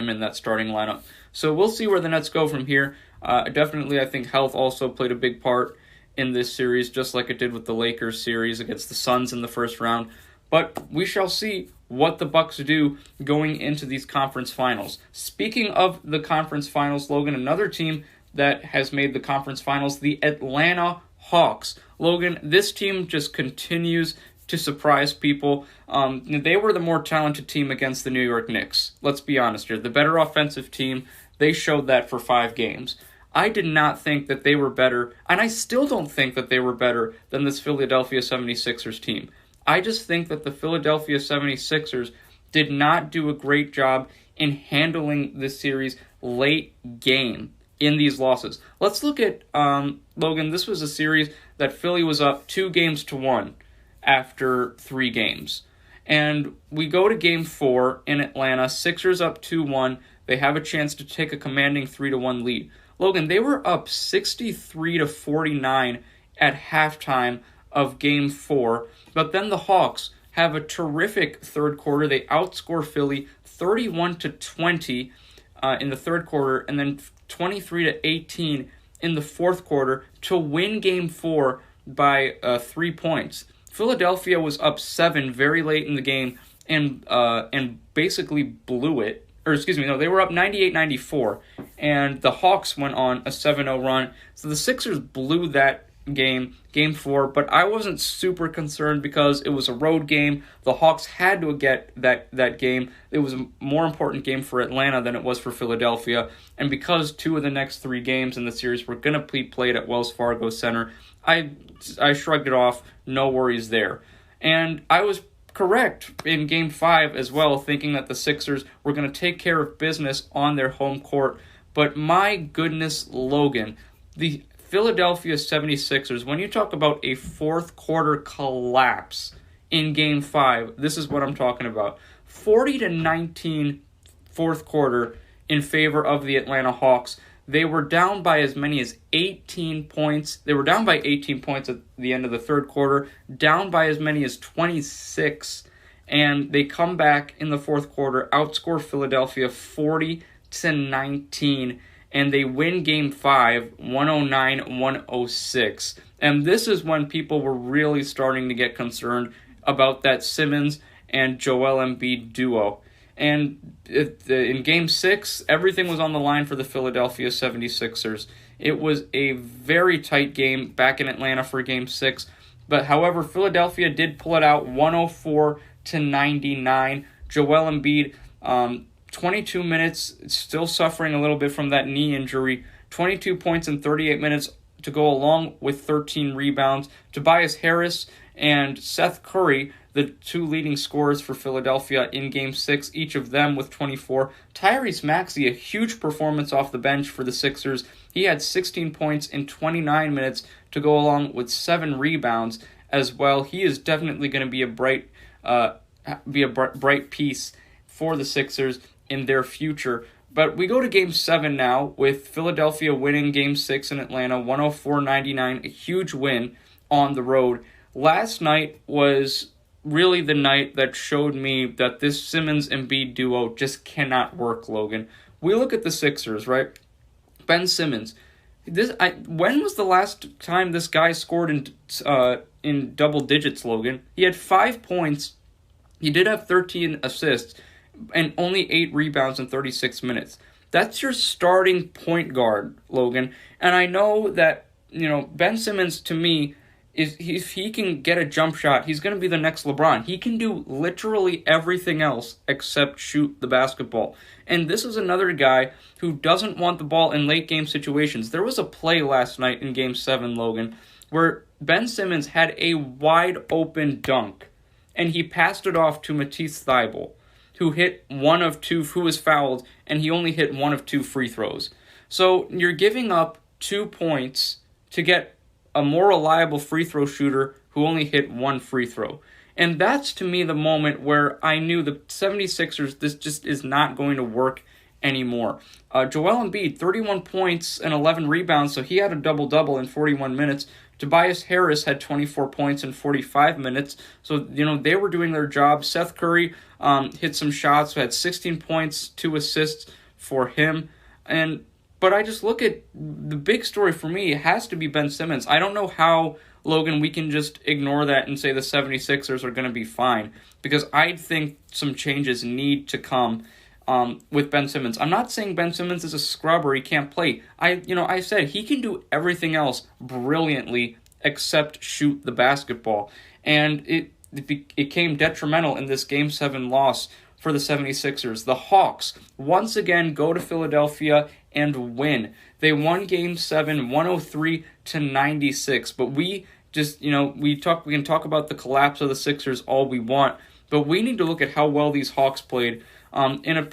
in that starting lineup. So we'll see where the Nets go from here. Definitely, I think health also played a big part in this series, just like it did with the Lakers series against the Suns in the first round. But we shall see what the Bucks do going into these conference finals. Speaking of the conference finals, Logan, another team that has made the conference finals, the Atlanta Hawks. Logan, this team just continues to surprise people. They were the more talented team against the New York Knicks. Let's be honest here. The better offensive team, they showed that for 5 games. I did not think that they were better, and I still don't think that they were better than this Philadelphia 76ers team. I just think that the Philadelphia 76ers did not do a great job in handling this series late game in these losses. Let's look at, Logan, this was a series that Philly was up 2-1 after 3 games. And we go to Game 4 in Atlanta, Sixers up 2-1. They have a chance to take a commanding 3-1 lead. Logan, they were up 63-49 at halftime of Game 4, but then the Hawks have a terrific third quarter. They outscore Philly 31-20 in the third quarter, and then 23-18 in the fourth quarter to win Game 4 by 3 points. Philadelphia was up 7 very late in the game and basically blew it. They were up 98-94, and the Hawks went on a 7-0 run. So the Sixers blew that game 4, but I wasn't super concerned because it was a road game. The Hawks had to get that game. It was a more important game for Atlanta than it was for Philadelphia, and because 2 of the next 3 games in the series were going to be played at Wells Fargo Center, I shrugged it off. No worries there. And I was correct in Game 5 as well, thinking that the Sixers were going to take care of business on their home court. But my goodness, Logan, the Philadelphia 76ers, when you talk about a fourth quarter collapse in Game 5, this is what I'm talking about. 40-19 fourth quarter in favor of the Atlanta Hawks. They were down by as many as 18 points. They were down by 18 points at the end of the third quarter, down by as many as 26, and they come back in the fourth quarter, outscore Philadelphia 40-19, and they win Game 5, 109-106. And this is when people were really starting to get concerned about that Simmons and Joel Embiid duo. And in Game 6, everything was on the line for the Philadelphia 76ers. It was a very tight game back in Atlanta for Game 6. But however, Philadelphia did pull it out 104-99. Joel Embiid, 22 minutes, still suffering a little bit from that knee injury. 22 points in 38 minutes to go along with 13 rebounds. Tobias Harris and Seth Curry, the two leading scorers for Philadelphia in Game 6, each of them with 24. Tyrese Maxey, a huge performance off the bench for the Sixers. He had 16 points in 29 minutes to go along with 7 rebounds as well. He is definitely going to be a bright piece for the Sixers in their future. But we go to Game 7 now, with Philadelphia winning Game 6 in Atlanta, 104-99, a huge win on the road. Last night was really the night that showed me that this Simmons-Embiid duo just cannot work, Logan. We look at the Sixers, right? Ben Simmons. When was the last time this guy scored in double digits, Logan? He had 5 points. He did have 13 assists and only 8 rebounds in 36 minutes. That's your starting point guard, Logan. And I know that, Ben Simmons, to me, if he can get a jump shot, he's going to be the next LeBron. He can do literally everything else except shoot the basketball. And this is another guy who doesn't want the ball in late game situations. There was a play last night in Game 7, Logan, where Ben Simmons had a wide open dunk, and he passed it off to Matisse Thybulle, who was fouled, and he only hit 1 of 2 free throws. So you're giving up 2 points to get a more reliable free throw shooter who only hit 1 free throw. And that's, to me, the moment where I knew the 76ers, this just is not going to work anymore. Joel Embiid, 31 points and 11 rebounds, so he had a double-double in 41 minutes. Tobias Harris had 24 points in 45 minutes, so, they were doing their job. Seth Curry hit some shots, had 16 points, 2 assists for him. But I just look at the big story for me, it has to be Ben Simmons. I don't know how, Logan, we can just ignore that and say the 76ers are going to be fine, because I think some changes need to come with Ben Simmons. I'm not saying Ben Simmons is a scrub or he can't play. I said he can do everything else brilliantly except shoot the basketball. And it came detrimental in this Game 7 loss for the 76ers. The Hawks once again go to Philadelphia and win. They won Game 7 103-96, but we can talk about the collapse of the Sixers all we want, but we need to look at how well these Hawks played. In a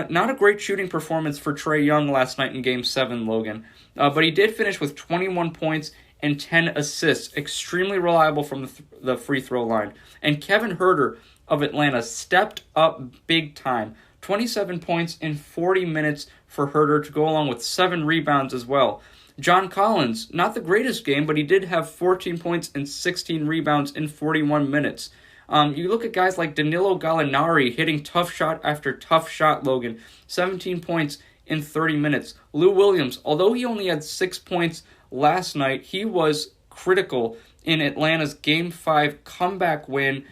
not a great shooting performance for Trae Young last night in Game 7, Logan, but he did finish with 21 points and 10 assists, extremely reliable from the free throw line. And Kevin Huerter of Atlanta stepped up big time. 27 points in 40 minutes for Huerter to go along with 7 rebounds as well. John Collins, not the greatest game, but he did have 14 points and 16 rebounds in 41 minutes. You look at guys like Danilo Gallinari hitting tough shot after tough shot, Logan. 17 points in 30 minutes. Lou Williams, although he only had 6 points last night, he was critical in Atlanta's Game 5 comeback win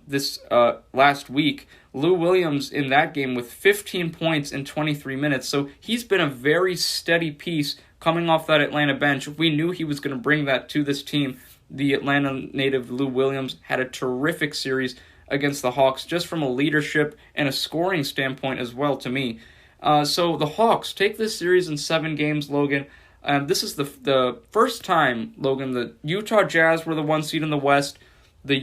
this last week. Lou Williams in that game with 15 points in 23 minutes. So he's been a very steady piece coming off that Atlanta bench. We knew he was going to bring that to this team. The Atlanta native Lou Williams had a terrific series against the Hawks, just from a leadership and a scoring standpoint as well, to me. So the Hawks take this series in 7 games, Logan. This is the first time, Logan, the Utah Jazz were the 1 seed in the West. The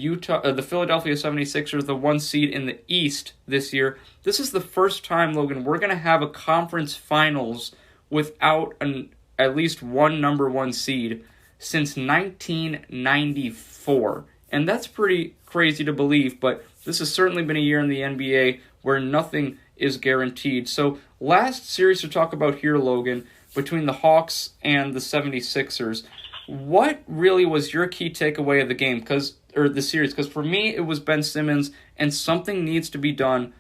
Philadelphia 76ers, the 1 seed in the East this year. This is the first time, Logan, we're going to have a conference finals without at least one number 1 seed since 1994. And that's pretty crazy to believe, but this has certainly been a year in the NBA where nothing is guaranteed. So last series to talk about here, Logan, between the Hawks and the 76ers. What really was your key takeaway of the game, or the series? Because for me, it was Ben Simmons, and something needs to be done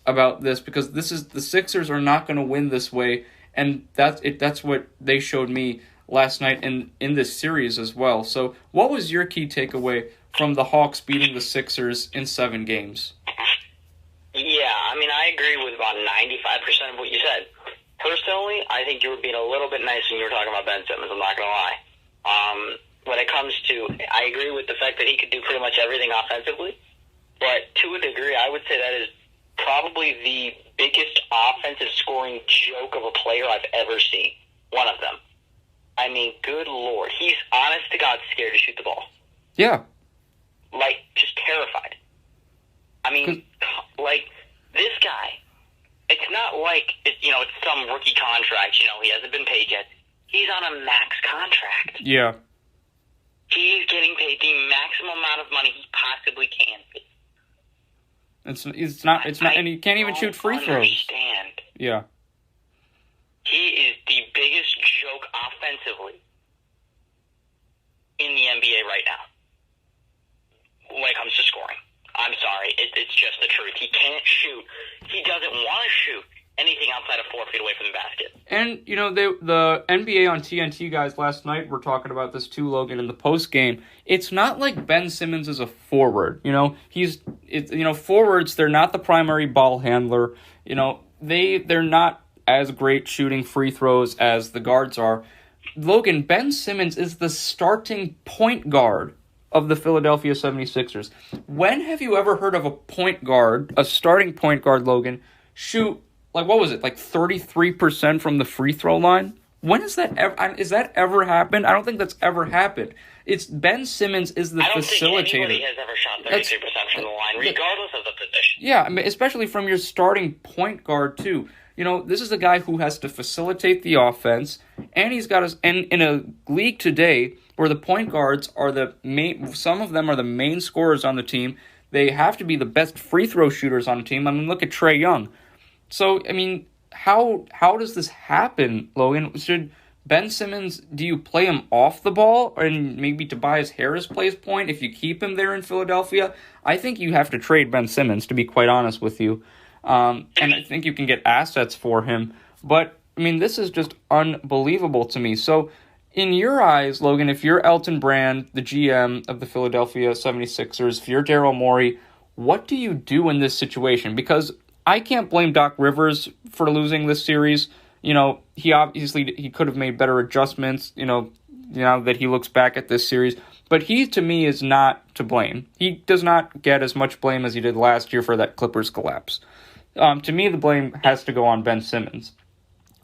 about this, because the Sixers are not going to win this way, and that's what they showed me last night in this series as well. So what was your key takeaway from the Hawks beating the Sixers in 7 games? Yeah, I agree with about 95% of what you said. Personally, I think you were being a little bit nice when you were talking about Ben Simmons, I'm not going to lie. When it comes to, I agree with the fact that he could do pretty much everything offensively, but to a degree, I would say that is probably the biggest offensive scoring joke of a player I've ever seen. One of them. Good Lord. He's honest to God scared to shoot the ball. Yeah. Just terrified. I mean, like, this guy, it's not like, it's some rookie contract. He hasn't been paid yet. He's on a max contract. Yeah. He's getting paid the maximum amount of money he possibly can. It's not, and he can't even shoot free throws. Understand. Yeah. He is the biggest joke offensively in the NBA right now when it comes to scoring. I'm sorry. It's just the truth. He can't shoot. He doesn't want to shoot anything outside of 4 feet away from the basket. And, the NBA on TNT guys last night were talking about this too, Logan, in the post game. It's not like Ben Simmons is a forward. Forwards, they're not the primary ball handler. They're not as great shooting free throws as the guards are. Logan, Ben Simmons is the starting point guard of the Philadelphia 76ers. When have you ever heard of a starting point guard, Logan, shoot, like, what was it, like 33% from the free throw line? When is that ever happened? I don't think that's ever happened. It's Ben Simmons is the facilitator. I don't think anybody has ever shot 33% from the line, regardless of the position. Yeah, I mean, especially from your starting point guard, too. This is a guy who has to facilitate the offense, and he's got in a league today where the point guards are some of them are the main scorers on the team. They have to be the best free throw shooters on the team. I mean, look at Trae Young. So, I mean, how does this happen, Logan? Should Ben Simmons, do you play him off the ball, and maybe Tobias Harris plays point if you keep him there in Philadelphia? I think you have to trade Ben Simmons, to be quite honest with you. And I think you can get assets for him. But, I mean, this is just unbelievable to me. So, in your eyes, Logan, if you're Elton Brand, the GM of the Philadelphia 76ers, if you're Daryl Morey, what do you do in this situation? Because I can't blame Doc Rivers for losing this series. He could have made better adjustments, now that he looks back at this series. But he, to me, is not to blame. He does not get as much blame as he did last year for that Clippers collapse. To me, the blame has to go on Ben Simmons.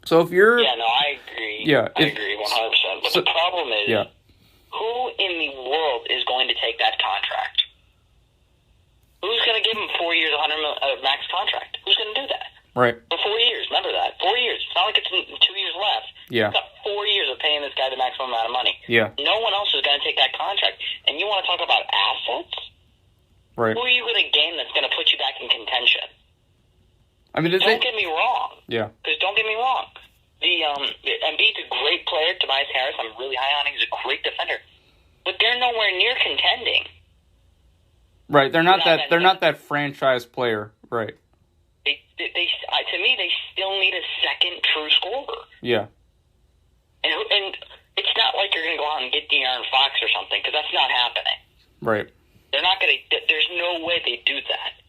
So if you're... Yeah, no, I agree. Yeah, I agree 100%. But the problem is, who in the world is going to take that contract? Who's going to give him 4 years, max contract? Who's going to do that? Right. For 4 years, remember that. 4 years. It's not like it's 2 years left. Yeah. It's got 4 years of paying this guy the maximum amount of money. Yeah. No one else is going to take that contract. And you want to talk about assets? Right. Who are you going to gain that's going to put you back in contention? I mean, don't get me wrong. Yeah. Because don't get me wrong. Embiid's a great player. Tobias Harris, I'm really high on him. He's a great defender. But they're nowhere near contending. Right. They're not that franchise player. Right. To me, they still need a second true scorer. Yeah. And it's not like you're going to go out and get De'Aaron Fox or something, because that's not happening. Right. They're not going to. There's no way they do that.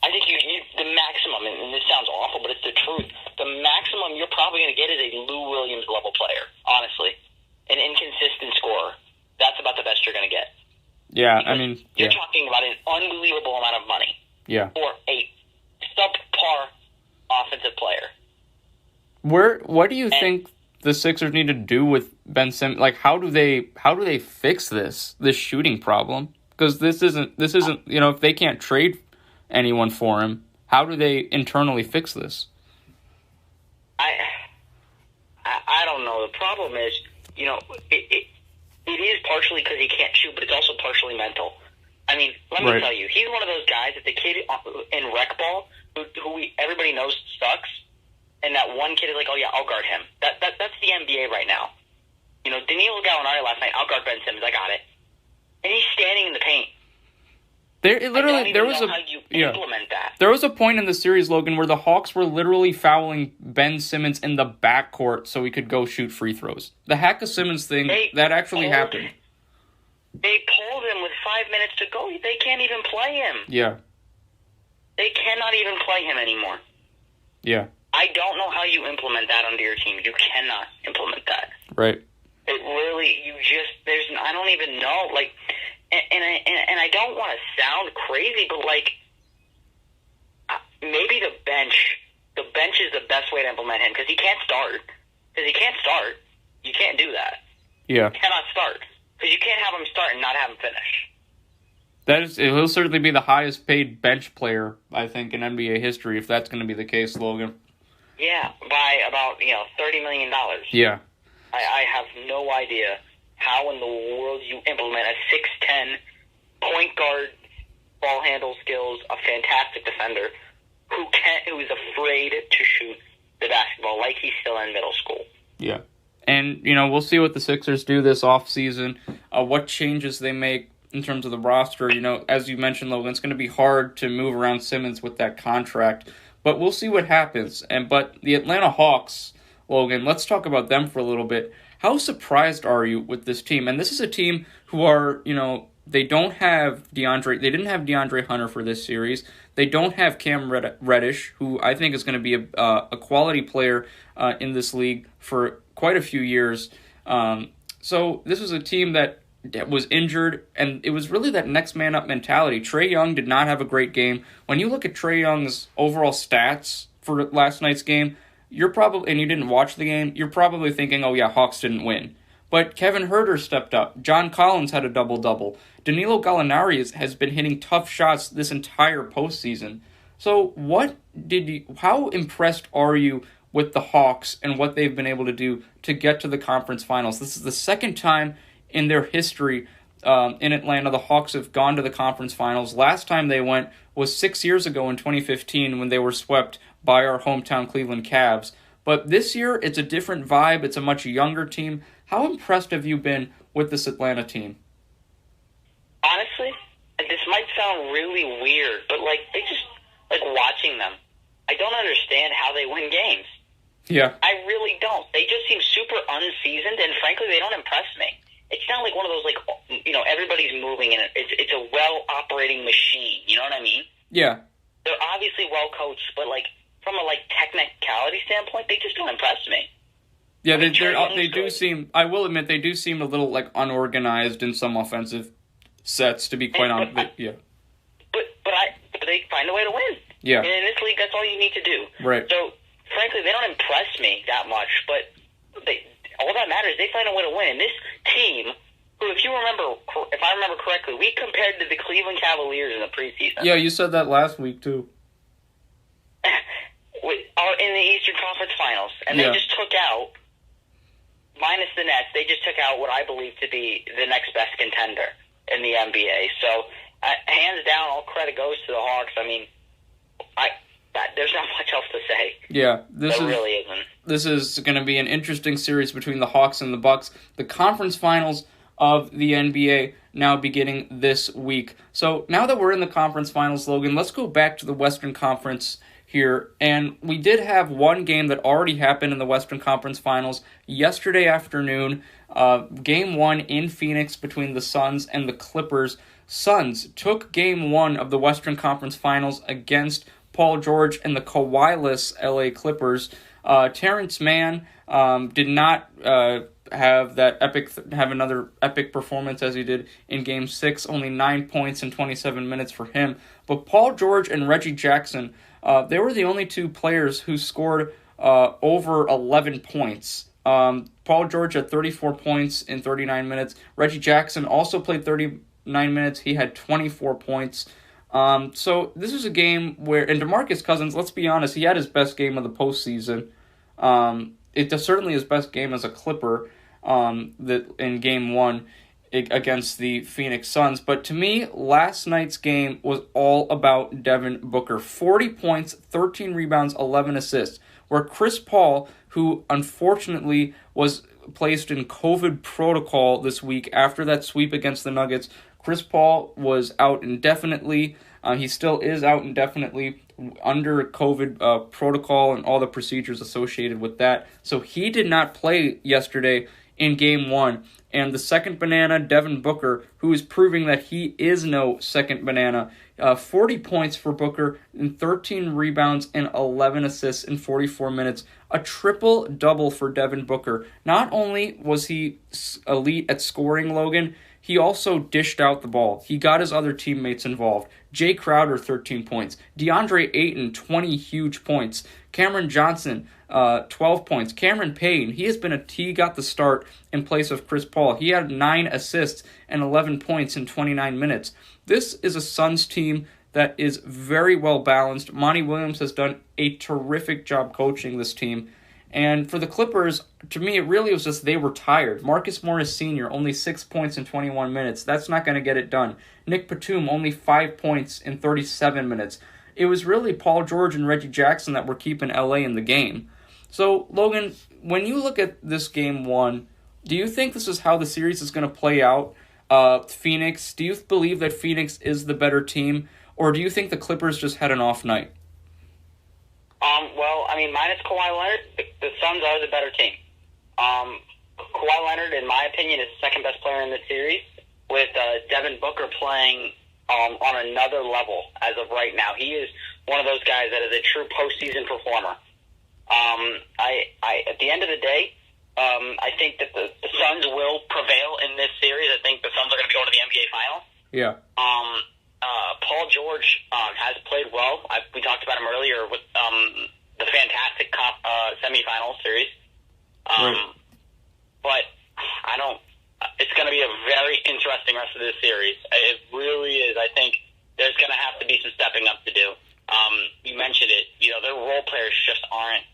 I think you the maximum, and this sounds awful, but it's the truth. The maximum you're probably going to get is a Lou Williams level player. Honestly, an inconsistent scorer. That's about the best you're going to get. Yeah, because I mean, you're talking about an unbelievable amount of money. Yeah. For a subpar offensive player. What do you think the Sixers need to do with Ben Simmons? Like, how do they fix this shooting problem? Because this isn't if they can't trade anyone for him, how do they internally fix this? I don't know. The problem is, it is partially because he can't shoot, but it's also partially mental. I mean, let me tell you, he's one of those guys that the kid in rec ball who everybody knows sucks, and that one kid is like, oh yeah, I'll guard him. That's the NBA right now. Danilo Gallinari last night, I'll guard Ben Simmons. I got it, and he's standing in the paint. There was a point in the series, Logan, where the Hawks were literally fouling Ben Simmons in the backcourt so he could go shoot free throws. The Hack of Simmons thing, that actually happened. They pulled him with 5 minutes to go. They can't even play him. Yeah. They cannot even play him anymore. Yeah. I don't know how you implement that onto your team. You cannot implement that. Right. It really, I don't even know, like... And I don't want to sound crazy, but maybe the bench is the best way to implement him, because he can't start. You can't do that. Yeah. You cannot start, because you can't have him start and not have him finish. He'll certainly be the highest paid bench player, I think, in NBA history, if that's going to be the case, Logan. Yeah, by about $30 million. Yeah. I have no idea how in the world you implement a 6'10" point guard, ball handle skills, a fantastic defender who is afraid to shoot the basketball like he's still in middle school. Yeah. And, we'll see what the Sixers do this offseason, what changes they make in terms of the roster. As you mentioned, Logan, it's going to be hard to move around Simmons with that contract, but we'll see what happens. But the Atlanta Hawks, Logan, let's talk about them for a little bit. How surprised are you with this team? And this is a team who are, they didn't have DeAndre Hunter for this series. They don't have Cam Reddish, who I think is going to be a quality player in this league for quite a few years. So this was a team that was injured, and it was really that next man up mentality. Trae Young did not have a great game. When you look at Trae Young's overall stats for last night's game, and you didn't watch the game, you're probably thinking, oh yeah, Hawks didn't win. But Kevin Huerter stepped up. John Collins had a double-double. Danilo Gallinari has been hitting tough shots this entire postseason. So how impressed are you with the Hawks and what they've been able to do to get to the conference finals? This is the second time in their history in Atlanta the Hawks have gone to the conference finals. Last time they went was 6 years ago in 2015 when they were swept by our hometown Cleveland Cavs. But this year, it's a different vibe. It's a much younger team. How impressed have you been with this Atlanta team? Honestly, this might sound really weird, but watching them, I don't understand how they win games. Yeah. I really don't. They just seem super unseasoned, and frankly, they don't impress me. It's not like one of those, everybody's moving, and it's a well-operating machine. You know what I mean? Yeah. They're obviously well-coached, but, from a, technicality standpoint, they just don't impress me. Yeah, they do seem, I will admit, they do seem a little, unorganized in some offensive sets, to be quite honest. Yeah. But they find a way to win. Yeah. And in this league, that's all you need to do. Right. So, frankly, they don't impress me that much, but all that matters, they find a way to win. And this team, who, if I remember correctly, we compared to the Cleveland Cavaliers in the preseason. Yeah, you said that last week, too. Are in the Eastern Conference Finals, and they just took out, minus the Nets, they just took out what I believe to be the next best contender in the NBA. So, hands down, all credit goes to the Hawks. I mean, there's not much else to say. Yeah, really isn't. This is going to be an interesting series between the Hawks and the Bucks. The conference finals of the NBA now beginning this week. So now that we're in the conference finals, Logan, let's go back to the Western Conference here. And we did have one game that already happened in the Western Conference Finals yesterday afternoon. Game 1 in Phoenix between the Suns and the Clippers. Suns took Game 1 of the Western Conference Finals against Paul George and the Kawhi-less LA Clippers. Terrence Mann did not have another epic performance as he did in Game 6. Only 9 points in 27 minutes for him. But Paul George and Reggie Jackson, they were the only two players who scored over 11 points. Paul George had 34 points in 39 minutes. Reggie Jackson also played 39 minutes. He had 24 points. So this is a game where, and DeMarcus Cousins, let's be honest, he had his best game of the postseason. It's certainly his best game as a Clipper in Game 1 against the Phoenix Suns. But to me, last night's game was all about Devin Booker. 40 points, 13 rebounds, 11 assists. Where Chris Paul, who unfortunately was placed in COVID protocol this week after that sweep against the Nuggets, Chris Paul was out indefinitely. He still is out indefinitely under COVID protocol and all the procedures associated with that. So he did not play yesterday in Game 1. And the second banana, Devin Booker, who is proving that he is no second banana. 40 points for Booker and 13 rebounds and 11 assists in 44 minutes. A triple-double for Devin Booker. Not only was he elite at scoring, Logan, he also dished out the ball. He got his other teammates involved. Jay Crowder, 13 points. DeAndre Ayton, 20 huge points. Cameron Johnson, 12 points. Cameron Payne, he got the start in place of Chris Paul. He had 9 assists and 11 points in 29 minutes. this is a Suns team that is very well balanced. Monty Williams has done a terrific job coaching this team. And for the Clippers, to me, it really was just they were tired. Marcus Morris Sr., only 6 points in 21 minutes. That's not going to get it done. Nick Batum, only 5 points in 37 minutes. It was really Paul George and Reggie Jackson that were keeping LA in the game. So, Logan, when you look at this game one, do you think this is how the series is going to play out? Phoenix, do you believe that Phoenix is the better team, or do you think the Clippers just had an off night? Well, I mean, minus Kawhi Leonard, the Suns are the better team. Kawhi Leonard, in my opinion, is the second best player in the series, with Devin Booker playing on another level as of right now. He is one of those guys that is a true postseason performer. At the end of the day, I think that the Suns will prevail in this series. I think the Suns are going to be going to the NBA Finals. Yeah. Paul George has played well. We talked about him earlier with the fantastic semifinal series. Right. But I don't. It's going to be a very interesting rest of this series. It really is. I think there's going to have to be some stepping up to do. You mentioned it. Their role players just aren't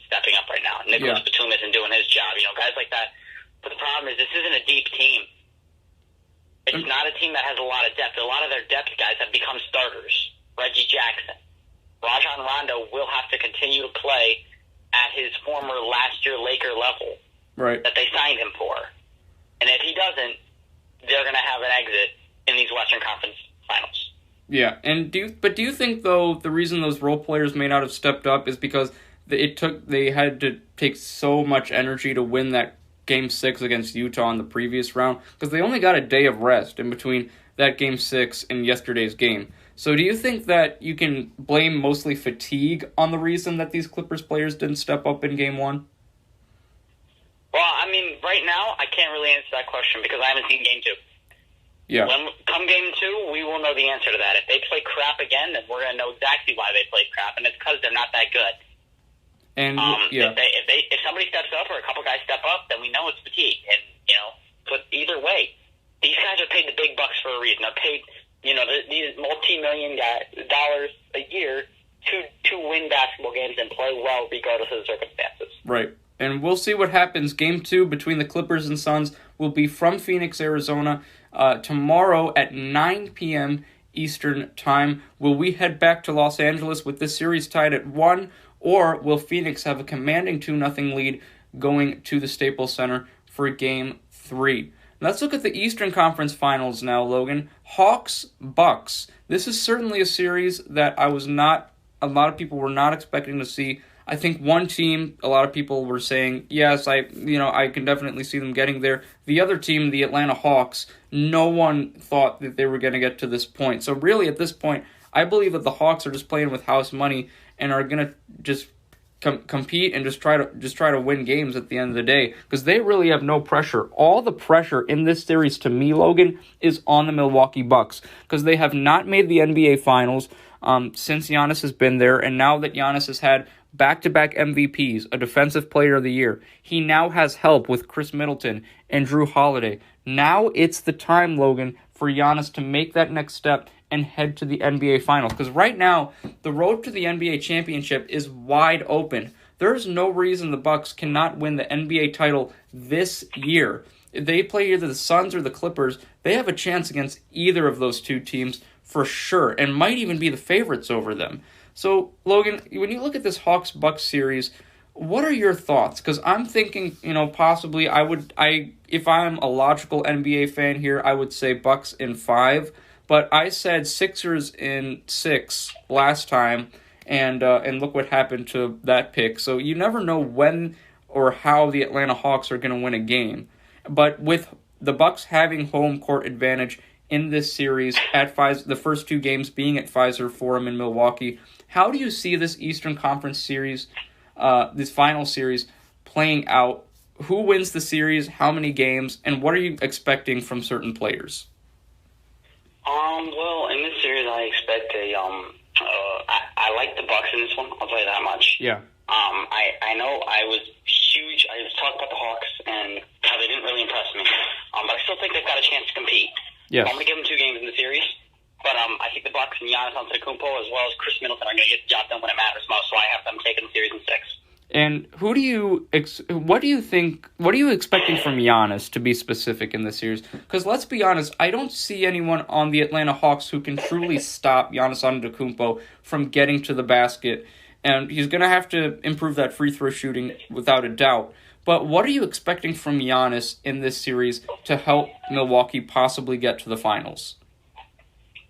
stepping up right now. Nicholas Batum isn't doing his job. Guys like that. But the problem is this isn't a deep team. It's not a team that has a lot of depth. A lot of their depth guys have become starters. Reggie Jackson. Rajon Rondo will have to continue to play at his former last year Laker level that they signed him for. And if he doesn't, they're going to have an exit in these Western Conference Finals. Yeah, and do you think, though, the reason those role players may not have stepped up is because they had to take so much energy to win that Game 6 against Utah in the previous round, because they only got a day of rest in between that Game 6 and yesterday's game. So do you think that you can blame mostly fatigue on the reason that these Clippers players didn't step up in Game 1? Well, I mean, right now, I can't really answer that question because I haven't seen Game 2. Yeah. Come Game 2, we will know the answer to that. If they play crap again, then we're going to know exactly why they played crap, and it's because they're not that good. And if somebody steps up or a couple guys step up, then we know it's fatigue. And but either way, these guys are paid the big bucks for a reason. They're paid, these multi-million dollars a year to win basketball games and play well regardless of the circumstances. Right. And we'll see what happens. Game 2 between the Clippers and Suns will be from Phoenix, Arizona, tomorrow at 9 p.m. Eastern Time. Will we head back to Los Angeles with this series tied at 1? Or will Phoenix have a commanding 2-0 lead going to the Staples Center for Game 3? Let's look at the Eastern Conference Finals now, Logan. Hawks-Bucks. This is certainly a series that a lot of people were not expecting to see. I think one team, a lot of people were saying, yes, I can definitely see them getting there. The other team, the Atlanta Hawks, no one thought that they were going to get to this point. So really, at this point, I believe that the Hawks are just playing with house money and are going to just compete and just try to win games at the end of the day, because they really have no pressure. All the pressure in this series, to me, Logan, is on the Milwaukee Bucks, because they have not made the NBA Finals since Giannis has been there, and now that Giannis has had back-to-back MVPs, a Defensive Player of the Year, he now has help with Chris Middleton and Drew Holiday. Now it's the time, Logan, for Giannis to make that next step and head to the NBA Finals. Because right now, the road to the NBA championship is wide open. There's no reason the Bucks cannot win the NBA title this year. If they play either the Suns or the Clippers, they have a chance against either of those two teams for sure, and might even be the favorites over them. So, Logan, when you look at this Hawks-Bucks series, what are your thoughts? Because I'm thinking, possibly if I'm a logical NBA fan here, I would say Bucks in 5. But I said Sixers in 6 last time, and look what happened to that pick. So you never know when or how the Atlanta Hawks are going to win a game. But with the Bucks having home court advantage in this series at the first 2 games being at Pfizer Forum in Milwaukee, how do you see this Eastern Conference series, this final series, playing out? Who wins the series? How many games? And what are you expecting from certain players? Well, in this series, I expect I like the Bucks in this one. I'll tell you that much. Yeah. I know I was huge. I was talking about the Hawks and how they didn't really impress me. But I still think they've got a chance to compete. Yeah. I'm going to give them 2 games in the series. and Giannis Antetokounmpo, as well as Chris Middleton, are going to get the job done when it matters most. So I have them taking the series in 6. And what are you expecting from Giannis, to be specific, in this series? Because let's be honest, I don't see anyone on the Atlanta Hawks who can truly stop Giannis Antetokounmpo from getting to the basket. And he's going to have to improve that free throw shooting without a doubt. But what are you expecting from Giannis in this series to help Milwaukee possibly get to the finals?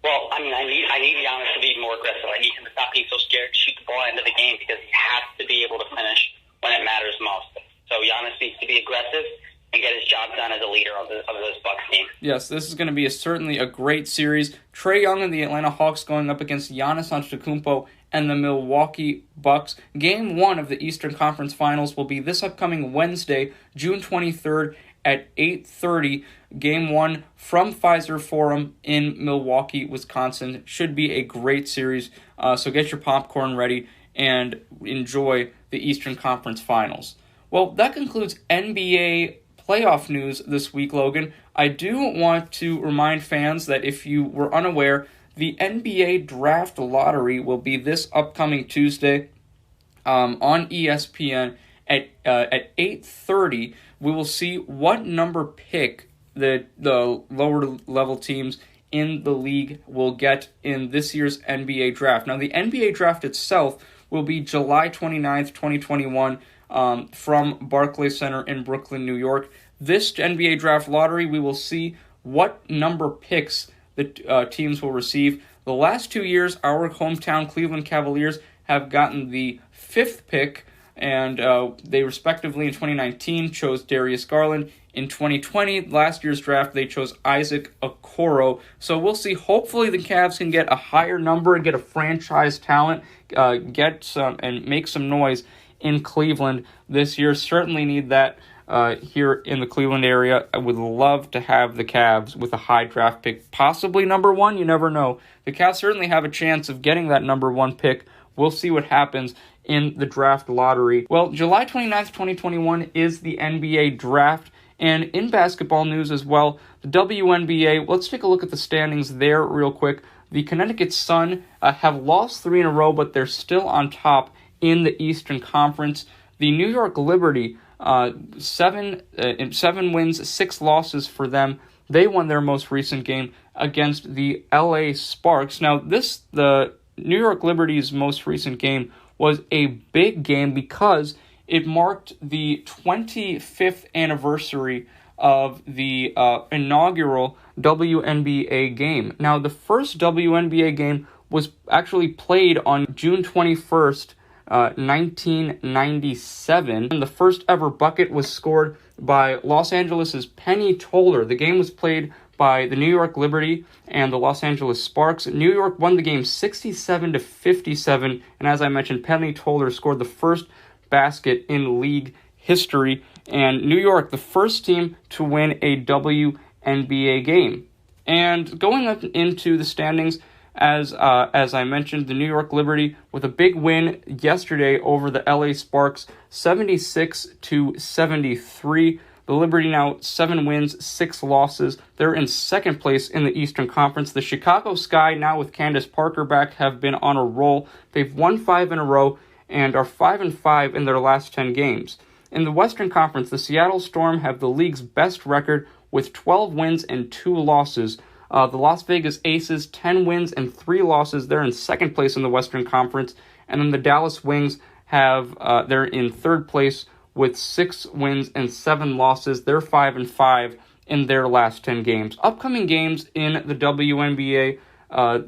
Well, I need Giannis to be more aggressive. I need him to stop being so scared to shoot the ball into the game, because he has to be able to finish when it matters most. So Giannis needs to be aggressive and get his job done as a leader of this Bucks team. Yes, this is going to be certainly a great series. Trae Young and the Atlanta Hawks going up against Giannis Antetokounmpo and the Milwaukee Bucks. Game 1 of the Eastern Conference Finals will be this upcoming Wednesday, June 23rd at 8:30. Game 1 from Pfizer Forum in Milwaukee, Wisconsin. Should be a great series, so get your popcorn ready and enjoy the Eastern Conference Finals. Well, that concludes NBA playoff news this week, Logan. I do want to remind fans that if you were unaware, the NBA Draft Lottery will be this upcoming Tuesday on ESPN at 8:30. We will see what number pick the lower level teams in the league will get in this year's NBA draft. Now, the NBA draft itself will be July 29th, 2021, from Barclays Center in Brooklyn, New York. This NBA draft lottery, we will see what number picks the teams will receive. The last 2 years, our hometown Cleveland Cavaliers have gotten the 5th pick, and they respectively in 2019 chose Darius Garland. In 2020, last year's draft, they chose Isaac Okoro. So we'll see. Hopefully the Cavs can get a higher number and get a franchise talent, get some and make some noise in Cleveland this year. Certainly need that here in the Cleveland area. I would love to have the Cavs with a high draft pick, possibly number 1. You never know. The Cavs certainly have a chance of getting that number 1 pick. We'll see what happens in the draft lottery. Well, July 29th, 2021 is the NBA draft. And in basketball news as well, the WNBA, let's take a look at the standings there real quick. The Connecticut Sun have lost 3 in a row, but they're still on top in the Eastern Conference. The New York Liberty, 7 wins, 6 losses for them. They won their most recent game against the LA Sparks. Now, the New York Liberty's most recent game was a big game because it marked the 25th anniversary of the inaugural WNBA game. Now, the first WNBA game was actually played on June 21st, 1997. And the first ever bucket was scored by Los Angeles' Penny Toller. The game was played by the New York Liberty and the Los Angeles Sparks. New York won the game 67-57, and as I mentioned, Penny Toller scored the first basket in league history, and New York, the first team to win a WNBA game. And going up into the standings, as I mentioned, the New York Liberty with a big win yesterday over the LA Sparks, 76-73. The Liberty now 7 wins, 6 losses. They're in second place in the Eastern Conference. The Chicago Sky, now with Candace Parker back, have been on a roll. They've won 5 in a row and are 5-5 in their last 10 games. In the Western Conference, the Seattle Storm have the league's best record with 12 wins and 2 losses. The Las Vegas Aces, 10 wins and 3 losses. They're in second place in the Western Conference. And then the Dallas Wings they're in third place with 6 wins and 7 losses. They're 5-5 in their last 10 games. Upcoming games in the WNBA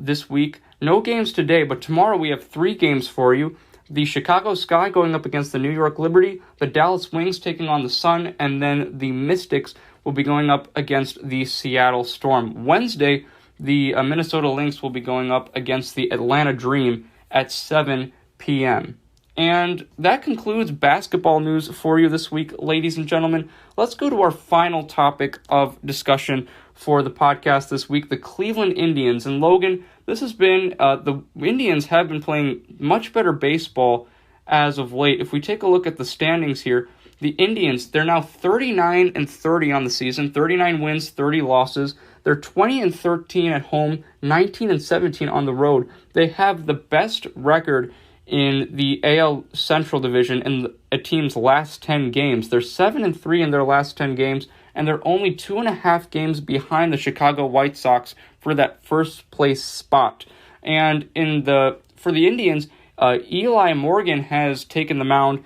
this week. No games today, but tomorrow we have 3 games for you. The Chicago Sky going up against the New York Liberty, the Dallas Wings taking on the Sun, and then the Mystics will be going up against the Seattle Storm. Wednesday, the Minnesota Lynx will be going up against the Atlanta Dream at 7 p.m. And that concludes basketball news for you this week, ladies and gentlemen. Let's go to our final topic of discussion for the podcast this week, the Cleveland Indians. And Logan, this has been, the Indians have been playing much better baseball as of late. If we take a look at the standings here, the Indians, they're now 39-30 on the season, 39 wins, 30 losses. They're 20-13 at home, 19-17 on the road. They have the best record in the AL Central Division in a team's last 10 games. They're 7-3 in their last 10 games, and they're only 2.5 games behind the Chicago White Sox for that first place spot. And for the Indians, Eli Morgan has taken the mound,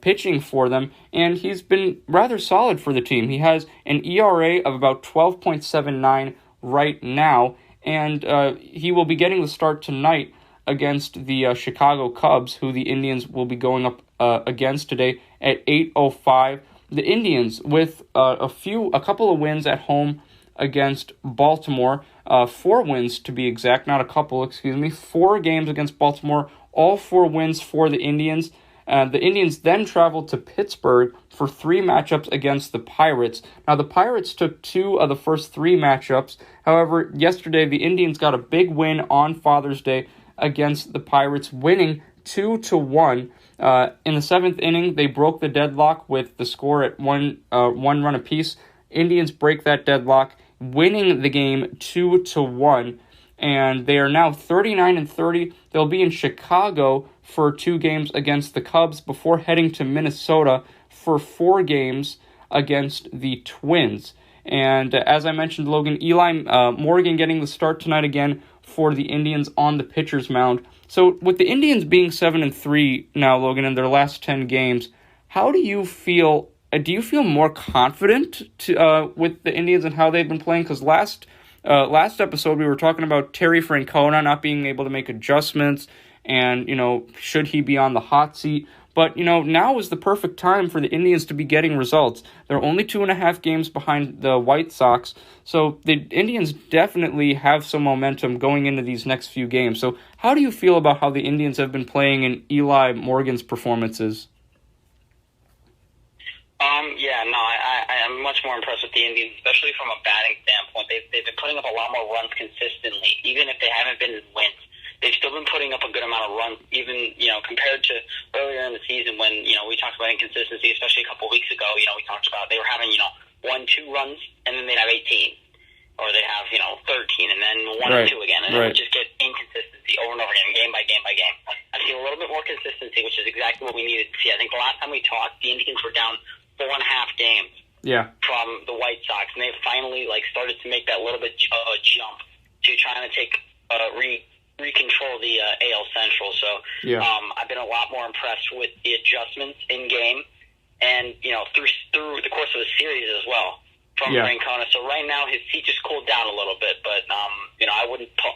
pitching for them, and he's been rather solid for the team. He has an ERA of about 12.79 right now, and he will be getting the start tonight against the Chicago Cubs, who the Indians will be going up against today at 8:05. The Indians with a couple of wins at home against Baltimore, 4 wins to be exact, not a couple, 4 games against Baltimore, all 4 wins for the Indians. The Indians then traveled to Pittsburgh for 3 matchups against the Pirates. Now, the Pirates took 2 of the first 3 matchups. However, yesterday, the Indians got a big win on Father's Day against the Pirates, winning 2-1. In the 7th inning, they broke the deadlock with the score at one run apiece. Indians break that deadlock, winning the game 2-1. And they are now 39-30. They'll be in Chicago for 2 games against the Cubs before heading to Minnesota for 4 games against the Twins. And as I mentioned, Logan, Eli Morgan getting the start tonight again for the Indians on the pitcher's mound. So with the Indians being 7-3 now, Logan, in their last 10 games, how do you feel? Do you feel more confident with the Indians and how they've been playing? Because last episode we were talking about Terry Francona not being able to make adjustments, and should he be on the hot seat? But, now is the perfect time for the Indians to be getting results. They're only 2.5 games behind the White Sox, so the Indians definitely have some momentum going into these next few games. So how do you feel about how the Indians have been playing in Eli Morgan's performances? I'm much more impressed with the Indians, especially from a batting standpoint. They've been putting up a lot more runs consistently, even if they haven't been in wins. They've still been putting up a good amount of runs, even, compared to earlier in the season when, we talked about inconsistency, especially a couple of weeks ago. We talked about they were having, 1-2 runs, and then they'd have 18. Or they'd have, 13, and then 1-2 again. And then we'd just get inconsistency over and over again, game by game by game. I see a little bit more consistency, which is exactly what we needed to see. I think the last time we talked, the Indians were down 4.5 games from the White Sox, and they've finally, started to make that little bit jump to trying to take recontrol the AL Central. So I've been a lot more impressed with the adjustments in game and, through the course of the series as well from Francona. So right now his seat just cooled down a little bit, but,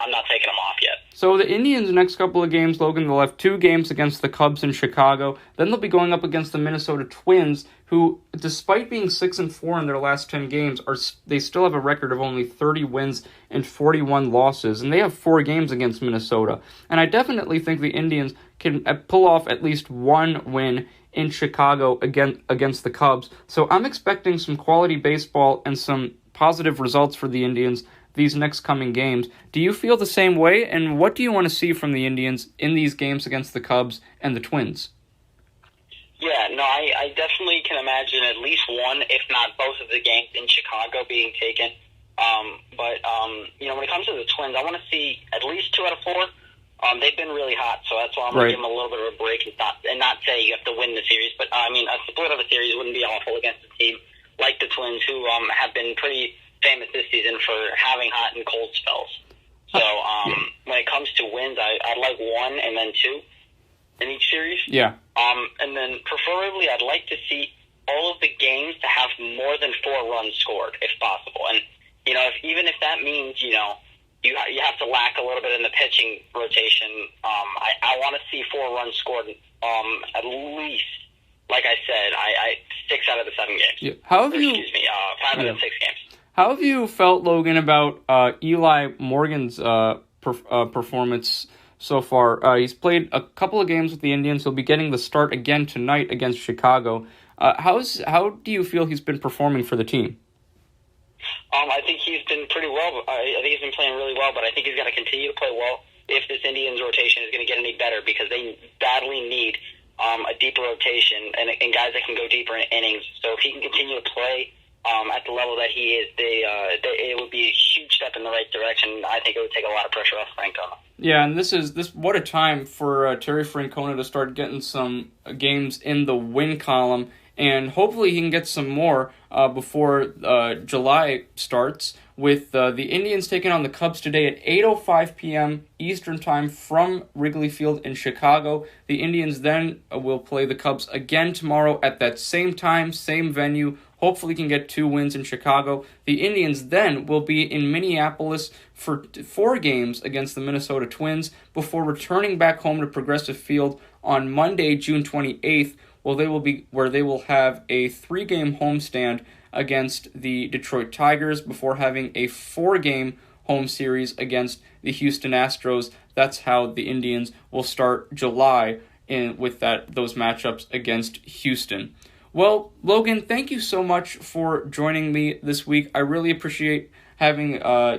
I'm not taking him off yet. So the Indians' next couple of games, Logan, they'll have 2 games against the Cubs in Chicago. Then they'll be going up against the Minnesota Twins, who, despite being 6-4 in their last 10 games, they still have a record of only 30 wins and 41 losses, and they have 4 games against Minnesota. And I definitely think the Indians can pull off at least 1 win in Chicago against the Cubs. So I'm expecting some quality baseball and some positive results for the Indians these next coming games. Do you feel the same way? And what do you want to see from the Indians in these games against the Cubs and the Twins? Yeah, no, I definitely can imagine at least one, if not both of the games in Chicago being taken. But when it comes to the Twins, I want to see at least 2 out of 4. They've been really hot, so that's why I'm going to give them a little bit of a break and not say you have to win the series. But, a split of a series wouldn't be awful against a team like the Twins, who have been pretty famous this season for having hot and cold spells. So when it comes to wins, I'd like 1 and then 2 in each series. Yeah. And then preferably I'd like to see all of the games to have more than 4 runs scored, if possible. And, even if that means, you have to lack a little bit in the pitching rotation, I want to see 4 runs scored at least, like I said, 6 out of the 7 games. Yeah. 5 out of 6 games. How have you felt, Logan, about Eli Morgan's performance so far? He's played a couple of games with the Indians. He'll be getting the start again tonight against Chicago. How do you feel he's been performing for the team? I think he's been pretty well. I think he's been playing really well, but I think he's got to continue to play well if this Indians rotation is going to get any better, because they badly need a deeper rotation and guys that can go deeper in innings. So if he can continue to play at the level that he is, it would be a huge step in the right direction. I think it would take a lot of pressure off Francona. Yeah, and what a time for Terry Francona to start getting some games in the win column, and hopefully he can get some more before July starts, with the Indians taking on the Cubs today at 8:05 p.m. Eastern Time from Wrigley Field in Chicago. The Indians then will play the Cubs again tomorrow at that same time, same venue. Hopefully can get 2 wins in Chicago. The Indians then will be in Minneapolis for 4 games against the Minnesota Twins before returning back home to Progressive Field on Monday, June 28th, where they will have a 3-game homestand against the Detroit Tigers before having a 4-game home series against the Houston Astros. That's how the Indians will start July with those matchups against Houston. Well, Logan, thank you so much for joining me this week. I really appreciate having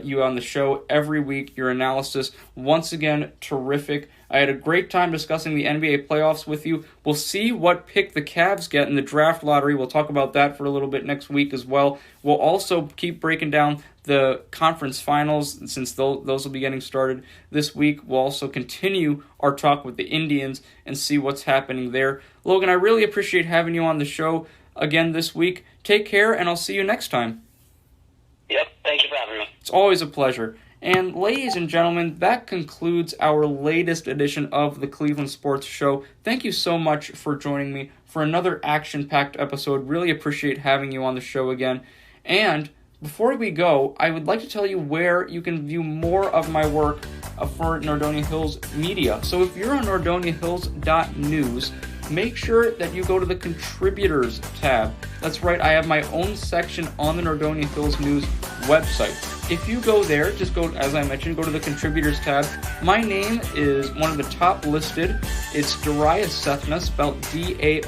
you on the show every week. Your analysis, once again, terrific. I had a great time discussing the NBA playoffs with you. We'll see what pick the Cavs get in the draft lottery. We'll talk about that for a little bit next week as well. We'll also keep breaking down the conference finals, since those will be getting started this week. We'll also continue our talk with the Indians and see what's happening there. Logan, I really appreciate having you on the show again this week. Take care, and I'll see you next time. Yep, thank you for having me. It's always a pleasure. And ladies and gentlemen, that concludes our latest edition of the Cleveland Sports Show. Thank you so much for joining me for another action-packed episode. Really appreciate having you on the show again. And before we go, I would like to tell you where you can view more of my work for Nordonia Hills Media. So if you're on NordoniaHills.news, make sure that you go to the Contributors tab. That's right, I have my own section on the Nordonia Hills News website. If you go there, just go, as I mentioned, go to the Contributors tab. My name is one of the top listed. It's Darius Sethna, spelled Darius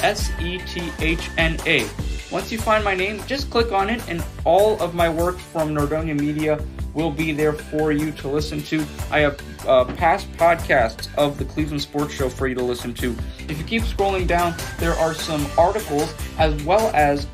Sethna. Once you find my name, just click on it, and all of my work from Nordonia Media will be there for you to listen to. I have past podcasts of the Cleveland Sports Show for you to listen to. If you keep scrolling down, there are some articles as well as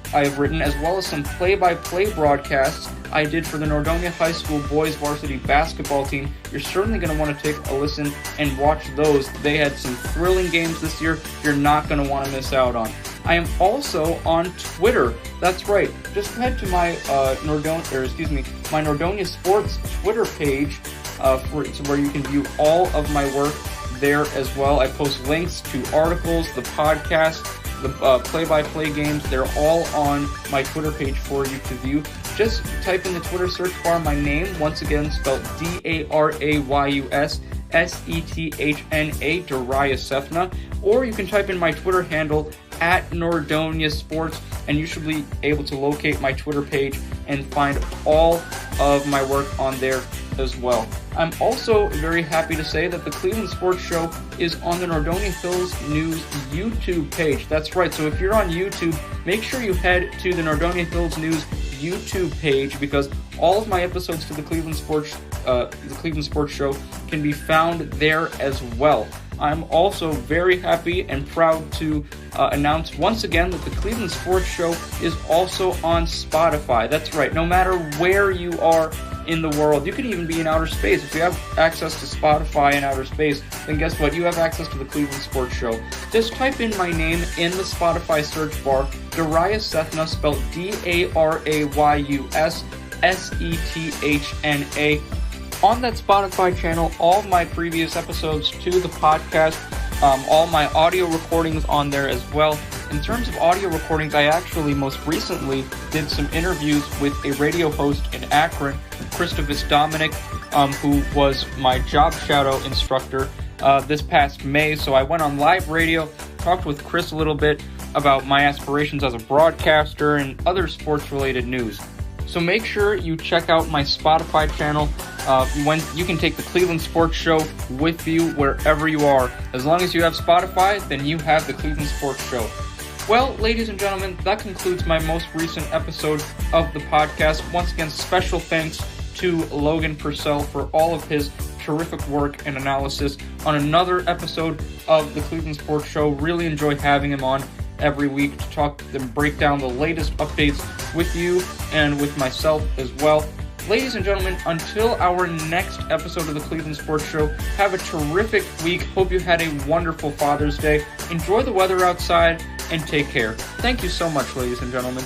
some play-by-play broadcasts I did for the Nordonia High School boys varsity basketball team. You're certainly going to want to take a listen and watch those. They had some thrilling games this year you're not going to want to miss out on. I am also on Twitter. That's right. Just head to my Nordonia Sports Twitter page where you can view all of my work there as well. I post links to articles, the podcast, the play-by-play games. They're all on my Twitter page for you to view. Just type in the Twitter search bar my name, once again spelled Darius Sethna, Darius Sethna, or you can type in my Twitter handle at Nordonia Sports, and you should be able to locate my Twitter page and find all of my work on there as well. I'm also very happy to say that the Cleveland Sports Show is on the Nordonia Hills News YouTube page. That's right, so if you're on YouTube, make sure you head to the Nordonia Hills News YouTube page, because all of my episodes to the Cleveland Sports Show can be found there as well. I'm also very happy and proud to announce once again that the Cleveland Sports Show is also on Spotify. That's right, no matter where you are in the world, you could even be in outer space. If you have access to Spotify in outer space, then guess what? You have access to the Cleveland Sports Show. Just type in my name in the Spotify search bar, Darius Sethna, spelled Darius Sethna. On that Spotify channel, all of my previous episodes to the podcast, all my audio recordings on there as well. In terms of audio recordings, I actually most recently did some interviews with a radio host in Akron, Christopher Dominic, who was my job shadow instructor this past May. So I went on live radio, talked with Chris a little bit about my aspirations as a broadcaster and other sports-related news. So make sure you check out my Spotify channel. When you can take the Cleveland Sports Show with you wherever you are. As long as you have Spotify, then you have the Cleveland Sports Show. Well, ladies and gentlemen, that concludes my most recent episode of the podcast. Once again, special thanks to Logan Purcell for all of his terrific work and analysis on another episode of the Cleveland Sports Show. Really enjoyed having him on. every week to talk and break down the latest updates with you and with myself as well. Ladies and gentlemen, until our next episode of the Cleveland Sports Show, have a terrific week. Hope you had a wonderful Father's Day. Enjoy the weather outside and take care. Thank you so much, ladies and gentlemen.